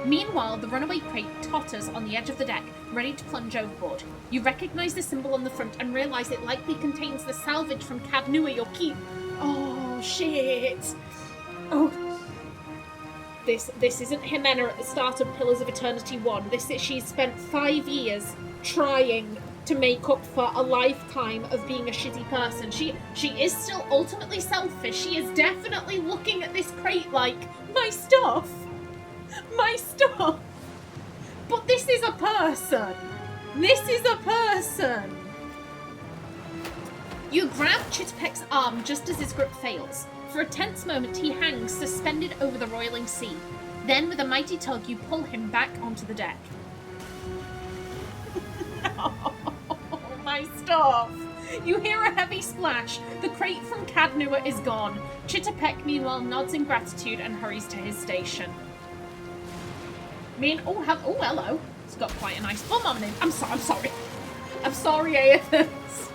Meanwhile, the runaway crate totters on the edge of the deck, ready to plunge overboard. You recognize the symbol on the front and realize it likely contains the salvage from Cadnua, your keep. Oh, shit. Oh. This isn't Ximena at the start of Pillars of Eternity 1. She's spent 5 years trying to make up for a lifetime of being a shitty person. She is still ultimately selfish. She is definitely looking at this crate like, my stuff. But this is a person. You grab Chitapek's arm just as his grip fails. For a tense moment, he hangs suspended over the roiling sea. Then, with a mighty tug, you pull him back onto the deck. Oh, my stuff! You hear a heavy splash. The crate from Cadnua is gone. Chitapek, meanwhile, nods in gratitude and hurries to his station. Oh, hello. It's got quite a nice bum on him. I'm sorry. I'm sorry, Aethys.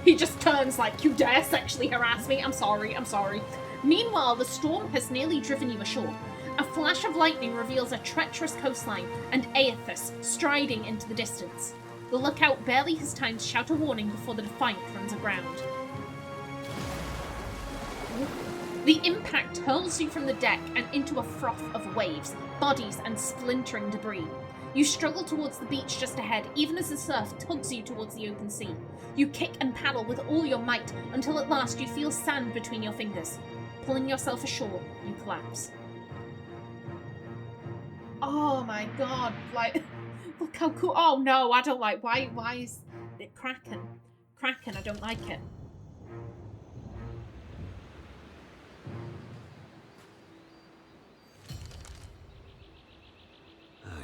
He just turns like, you dare sexually harass me? I'm sorry, I'm sorry. Meanwhile, the storm has nearly driven you ashore. A flash of lightning reveals a treacherous coastline and Aethys striding into the distance. The lookout barely has time to shout a warning before the Defiant runs aground. The impact hurls you from the deck and into a froth of waves, bodies, and splintering debris. You struggle towards the beach just ahead, even as the surf tugs you towards the open sea. You kick and paddle with all your might until at last you feel sand between your fingers. Pulling yourself ashore, you collapse. Oh my god, like, look how cool. Oh no, I don't like, why is it Kraken? Kraken, I don't like it.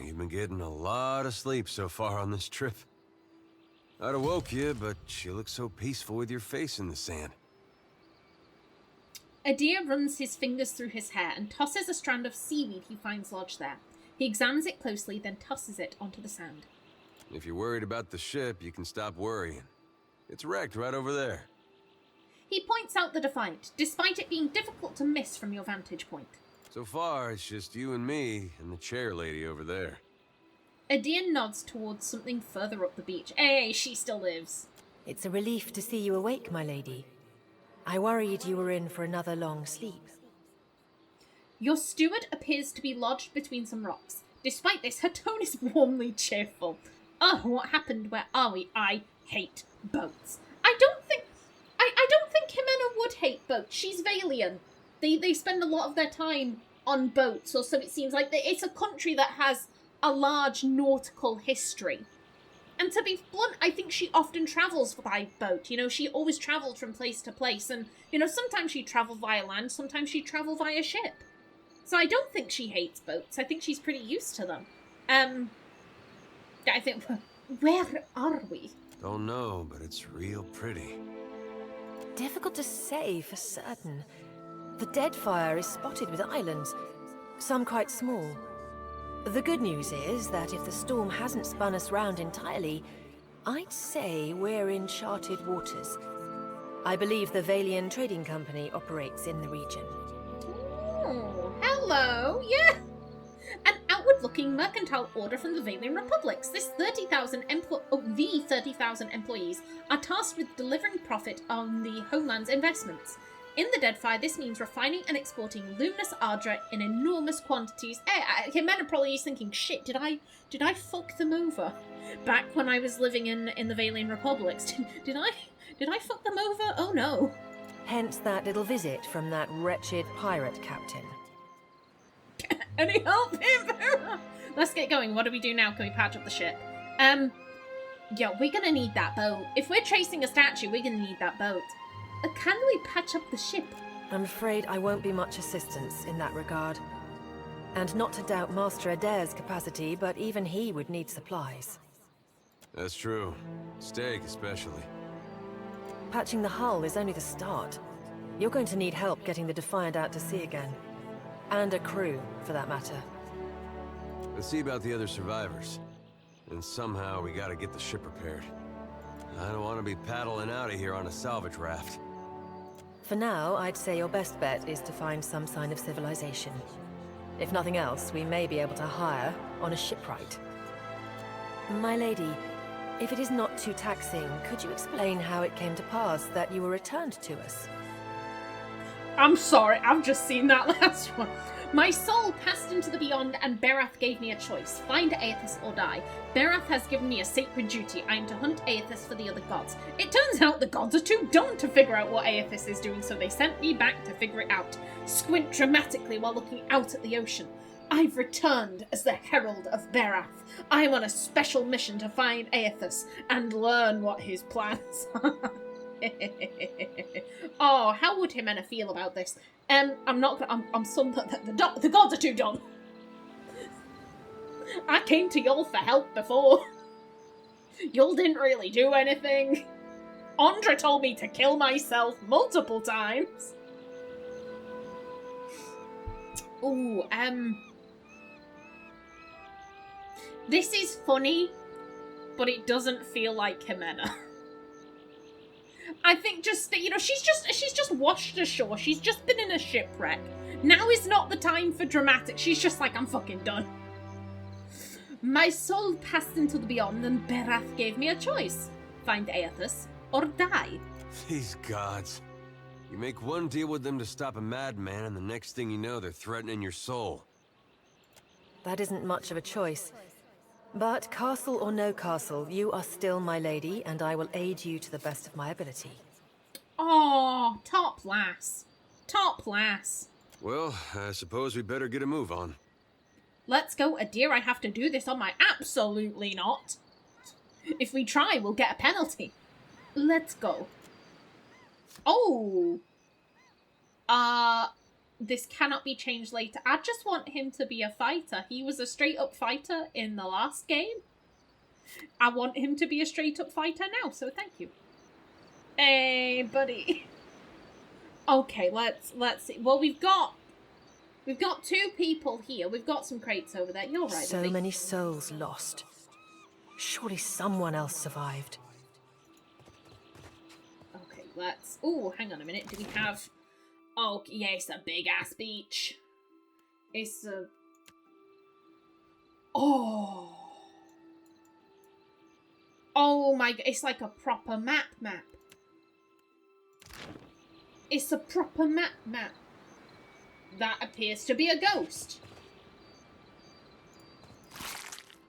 You've been getting a lot of sleep so far on this trip. I'd have woke you, but you look so peaceful with your face in the sand. Adir runs his fingers through his hair and tosses a strand of seaweed he finds lodged there. He examines it closely, then tosses it onto the sand. If you're worried about the ship, you can stop worrying. It's wrecked right over there. He points out the Defiant, despite it being difficult to miss from your vantage point. So far, it's just you and me and the chair lady over there. Adir nods towards something further up the beach. Hey, she still lives. It's a relief to see you awake, my lady. I worried you were in for another long sleep. Your steward appears to be lodged between some rocks. Despite this, her tone is warmly cheerful. Oh, what happened? Where are we? I hate boats. I don't think Ximena would hate boats. She's Valian. They spend a lot of their time on boats, or so it seems like. It's a country that has a large nautical history. And to be blunt, I think she often travels by boat. You know, she always travelled from place to place. And, you know, sometimes she'd travel via land, sometimes she'd travel via ship. So I don't think she hates boats. I think she's pretty used to them. I think... Where are we? Don't know, but it's real pretty. Difficult to say for certain. The Deadfire is spotted with islands, some quite small. The good news is that if the storm hasn't spun us round entirely, I'd say we're in charted waters. I believe the Valian Trading Company operates in the region. Oh, hello, yeah. An outward-looking mercantile order from the Valian Republics. The 30,000 employees are tasked with delivering profit on the homeland's investments. In the Deadfire, this means refining and exporting luminous ardra in enormous quantities. Ximena probably is thinking, shit, did I fuck them over? Back when I was living in the Valian Republics, did I fuck them over? Oh no. Hence that little visit from that wretched pirate captain. Any help him? Let's get going. What do we do now? Can we patch up the ship? Yeah, we're gonna need that boat. If we're chasing a statue, we're gonna need that boat. Can we patch up the ship? I'm afraid I won't be much assistance in that regard. And not to doubt Master Adair's capacity, but even he would need supplies. That's true. Steak, especially. Patching the hull is only the start. You're going to need help getting the Defiant out to sea again. And a crew, for that matter. Let's see about the other survivors. And somehow we gotta get the ship repaired. I don't want to be paddling out of here on a salvage raft. For now, I'd say your best bet is to find some sign of civilization. If nothing else, we may be able to hire on a shipwright. My lady, if it is not too taxing, could you explain how it came to pass that you were returned to us? I'm sorry, I've just seen that last one. My soul passed into the beyond and Berath gave me a choice. Find Aethys or die. Berath has given me a sacred duty. I am to hunt Aethys for the other gods. It turns out the gods are too dumb to figure out what Aethys is doing, so they sent me back to figure it out. Squint dramatically while looking out at the ocean. I've returned as the herald of Berath. I am on a special mission to find Aethys and learn what his plans are. Oh, how would Ximena feel about this? I'm not. I'm some. The gods are too dumb. I came to y'all for help before. Y'all didn't really do anything. Andra told me to kill myself multiple times. Ooh, this is funny, but it doesn't feel like Ximena. I think just, you know, she's just washed ashore. She's just been in a shipwreck. Now is not the time for dramatic. She's just like, I'm fucking done. My soul passed into the beyond, and Berath gave me a choice. Find Aethys or die. These gods. You make one deal with them to stop a madman, and the next thing you know, they're threatening your soul. That isn't much of a choice. But castle or no castle, you are still my lady, and I will aid you to the best of my ability. Oh, top lass. Top lass. Well, I suppose we better get a move on. Let's go. Dare I have to do this on my... Absolutely not. If we try, we'll get a penalty. Let's go. Oh. This cannot be changed later. I just want him to be a fighter. He was a straight-up fighter in the last game. I want him to be a straight-up fighter now, so thank you. Hey, buddy. Okay, let's see. Well, we've got 2 people here. We've got some crates over there. You're right. So many souls lost. Surely someone else survived. Okay, let's... Oh, hang on a minute. Do we have... Oh, yeah, it's a big-ass beach. It's a... Oh. Oh my... It's like a proper map. It's a proper map. That appears to be a ghost.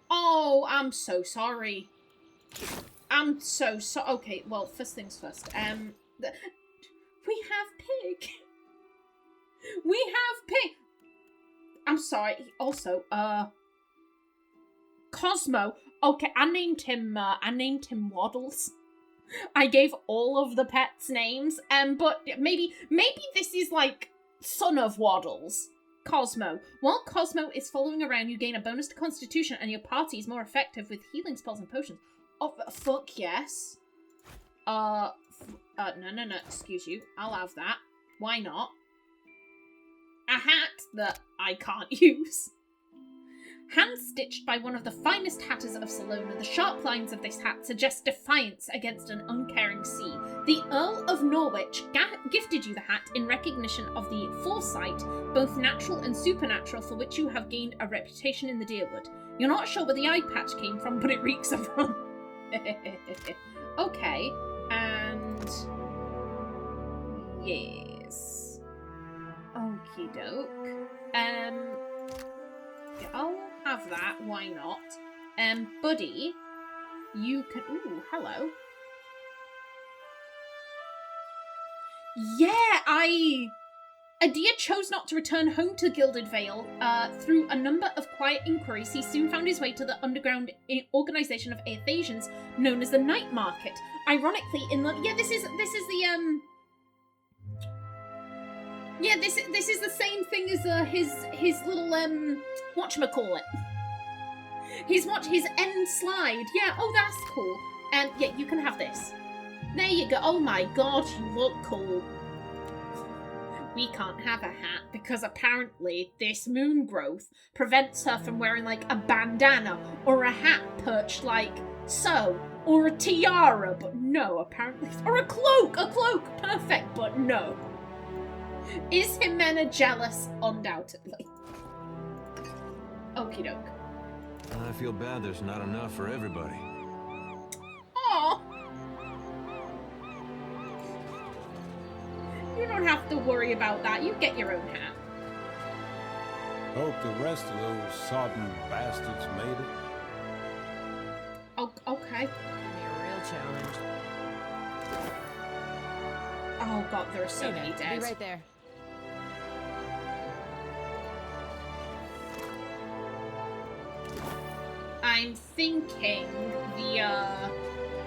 Oh, I'm so sorry. I'm so sorry. Okay, well, first things first. We have pig. We have pig. I'm sorry. Also, Cosmo. Okay, I named him Waddles. I gave all of the pets names, but maybe this is like son of Waddles. Cosmo. While Cosmo is following around, you gain a bonus to Constitution, and your party is more effective with healing spells and potions. Oh, fuck yes. No, excuse you. I'll have that. Why not? A hat that I can't use. Hand-stitched by one of the finest hatters of Salona, the sharp lines of this hat suggest defiance against an uncaring sea. The Earl of Norwich gifted you the hat in recognition of the foresight, both natural and supernatural, for which you have gained a reputation in the Deerwood. You're not sure where the eye patch came from, but it reeks of rum. Okay, and... Yes. Okie doke. I'll have that, why not? Buddy, you can... Ooh, hello. Yeah, Adir chose not to return home to Gilded Vale. Through a number of quiet inquiries, he soon found his way to the underground organization of Aethasians known as the Night Market. Ironically, this is the Yeah, this is the same thing as his little whatchamacallit. His end slide. Yeah, oh that's cool. Yeah, you can have this. There you go. Oh my god, you look cool. We can't have a hat because apparently this moon growth prevents her from wearing like a bandana or a hat perched like so, or a tiara, but no, apparently, or a cloak, perfect, but no. Is Ximena jealous? Undoubtedly. Okie doke. I feel bad there's not enough for everybody. Aww. You don't have to worry about that. You get your own hat. Hope the rest of those sodden bastards made it. Oh, okay. Give me a real challenge. Oh god, there are so many dead. Be right there. I'm thinking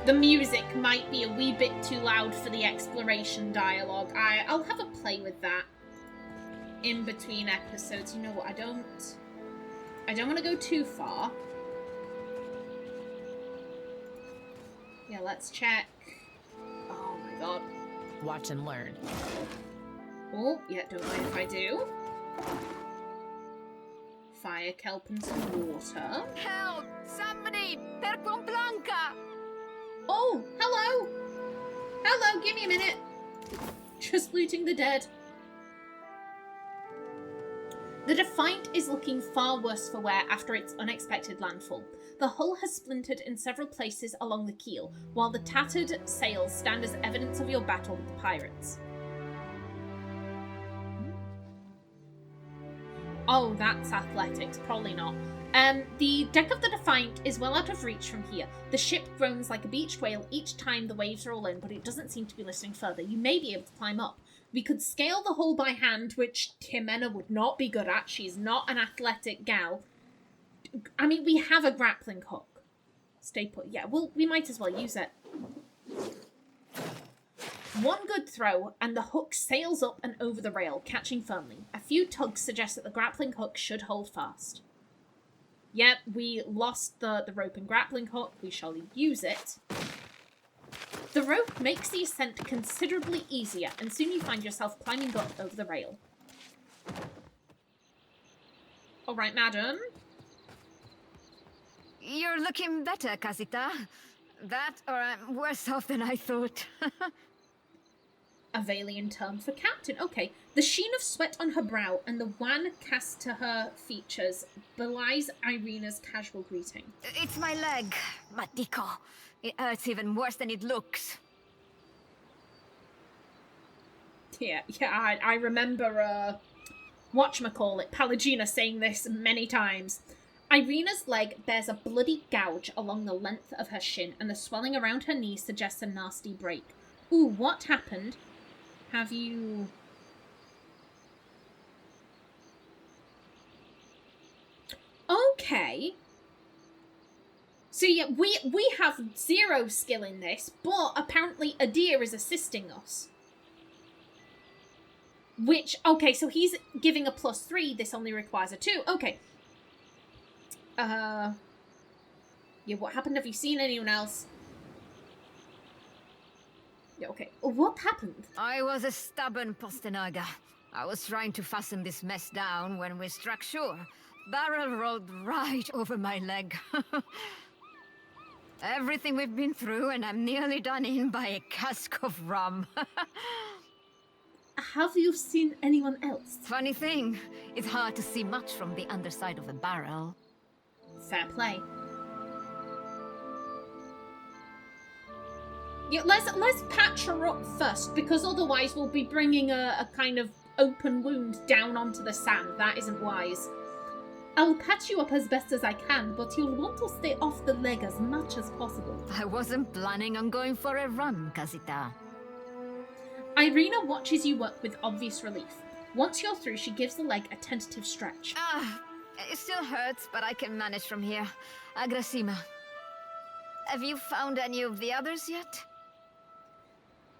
the music might be a wee bit too loud for the exploration dialogue. I'll have a play with that in between episodes. You know what? I don't want to go too far. Yeah, let's check. Oh my god. Watch and learn. Oh, yeah, don't mind if I do. Fire, kelp, and some water. Help! Somebody! Per con Blanca! Oh, hello! Hello, give me a minute. Just looting the dead. The Defiant is looking far worse for wear after its unexpected landfall. The hull has splintered in several places along the keel, while the tattered sails stand as evidence of your battle with the pirates. Oh, that's athletics. Probably not. The deck of the Defiant is well out of reach from here. The ship groans like a beached whale each time the waves roll in, but it doesn't seem to be listening further. You may be able to climb up. We could scale the hull by hand, which Ximena would not be good at. She's not an athletic gal. I mean, we have a grappling hook. Stay put. Yeah, well, we might as well use it. One good throw, and the hook sails up and over the rail, catching firmly. A few tugs suggest that the grappling hook should hold fast. Yep, we lost the rope and grappling hook. We shall use it. The rope makes the ascent considerably easier, and soon you find yourself climbing up over the rail. All right, madam. You're looking better, Casita. That, or I'm worse off than I thought. A Valian term for captain. Okay. The sheen of sweat on her brow and the wan cast to her features belies Irena's casual greeting. It's my leg, Matiko. It hurts even worse than it looks. Yeah, I remember, whatchamacallit, Pallegina saying this many times. Irena's leg bears a bloody gouge along the length of her shin, and the swelling around her knee suggests a nasty break. Ooh, what happened? Have you... Okay. So yeah, we have zero skill in this, but apparently Adir is assisting us. Which, okay, so he's giving a +3, this only requires a 2. Okay. Yeah, what happened? Have you seen anyone else? Yeah, okay. What happened? I was a stubborn Postenaga. I was trying to fasten this mess down when we struck shore. Barrel rolled right over my leg. Everything we've been through, and I'm nearly done in by a cask of rum. Have you seen anyone else? Funny thing, it's hard to see much from the underside of a barrel. Fair play. Yeah, let's patch her up first, because otherwise we'll be bringing a kind of open wound down onto the sand. That isn't wise. I'll patch you up as best as I can, but you'll want to stay off the leg as much as possible. I wasn't planning on going for a run, Casita. Irena watches you work with obvious relief. Once you're through, she gives the leg a tentative stretch. It still hurts, but I can manage from here. Agrasima. Have you found any of the others yet?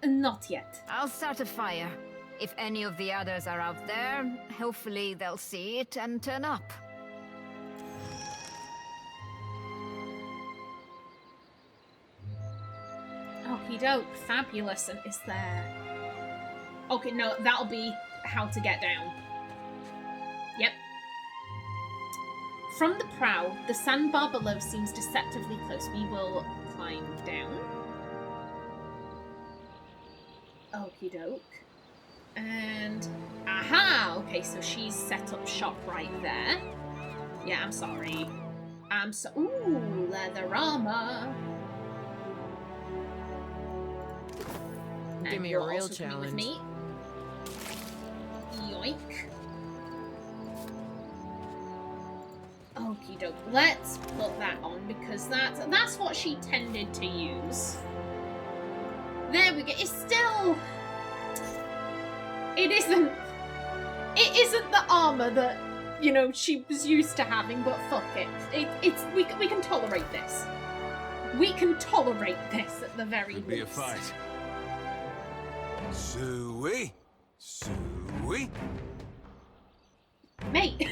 Not yet. I'll start a fire. If any of the others are out there, hopefully they'll see it and turn up. Okie doke, fabulous. And is there... Okay, no, that'll be how to get down. Yep. From the prow, the sandbar below seems deceptively close. We will climb down. Okie doke. And... Aha! Okay, so she's set up shop right there. Yeah, I'm sorry. Ooh, leather armor. Give me a real challenge. With me. Yoink. Okie doke. Let's put that on because that's what she tended to use. There we go. It's still... It isn't the armor that, you know, she was used to having, but fuck it. We can tolerate this. We can tolerate this at the very least. Could be a fight. Suey? Suey? Mate.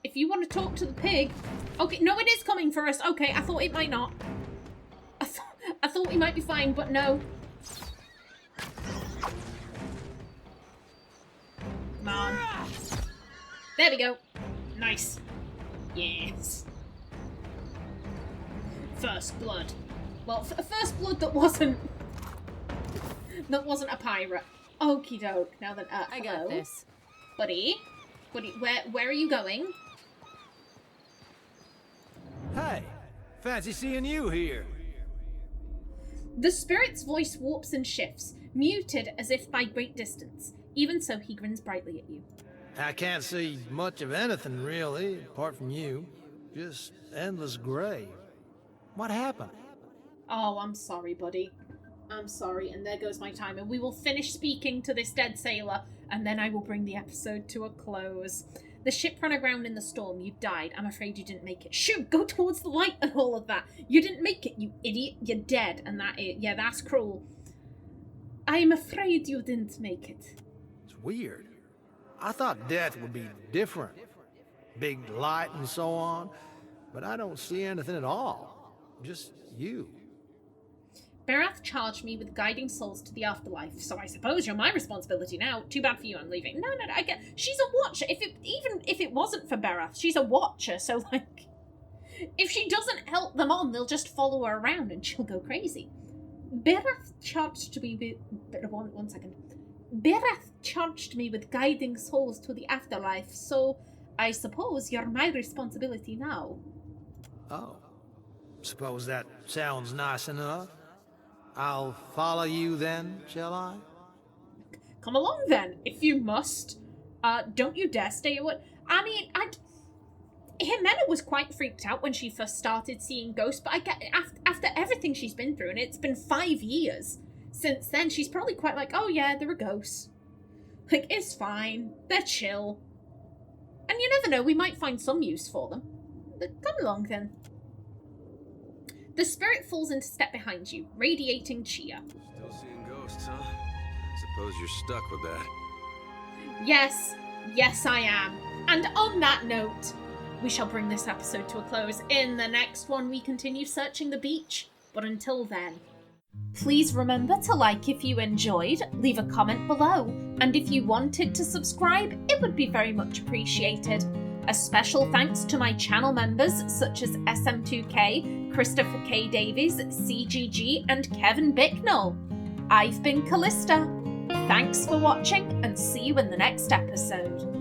If you want to talk to the pig... Okay, no, it is coming for us. Okay, I thought it might not. I thought we might be fine, but no. Come on. There we go. Nice. Yes. First blood. Well, first blood that wasn't that wasn't a pirate. Okie doke. Now then, I got hello? this. Buddy, where are you going? Hey, fancy seeing you here. The spirit's voice warps and shifts, muted as if by great distance. Even so, he grins brightly at you. I can't see much of anything, really, apart from you. Just endless gray. What happened? Oh, I'm sorry, buddy. I'm sorry, and there goes my time. And we will finish speaking to this dead sailor, and then I will bring the episode to a close. The ship ran aground in the storm. You died. I'm afraid you didn't make it. Shoot, go towards the light and all of that. You didn't make it, you idiot. You're dead, and yeah, that's cruel. I'm afraid you didn't make it. It's weird. I thought death would be different. Big light and so on. But I don't see anything at all. Just you. Berath charged me with guiding souls to the afterlife, so I suppose you're my responsibility now. Too bad for you, I'm leaving. No, I get. She's a watcher. Even if it wasn't for Berath, she's a watcher. So like, if she doesn't help them on, they'll just follow her around and she'll go crazy. Berath charged me with one second. Berath charged me with guiding souls to the afterlife, so I suppose you're my responsibility now. Oh, suppose that sounds nice enough. I'll follow you then, shall I? Come along then, if you must. Don't you dare stay away. I mean, Ximena was quite freaked out when she first started seeing ghosts, but I get after everything she's been through, and it's been 5 years since then, she's probably quite like, oh yeah, there are ghosts. Like, it's fine. They're chill. And you never know, we might find some use for them. But come along then. The spirit falls into step behind you, radiating cheer. Still seeing ghosts, huh? Suppose you're stuck with that. Yes, I am. And on that note, we shall bring this episode to a close. In the next one, we continue searching the beach. But until then, please remember to like if you enjoyed, leave a comment below, and if you wanted to subscribe, it would be very much appreciated. A special thanks to my channel members such as SM2K, Christopher K. Davies, CGG, and Kevin Bicknell. I've been Callista. Thanks for watching, and see you in the next episode.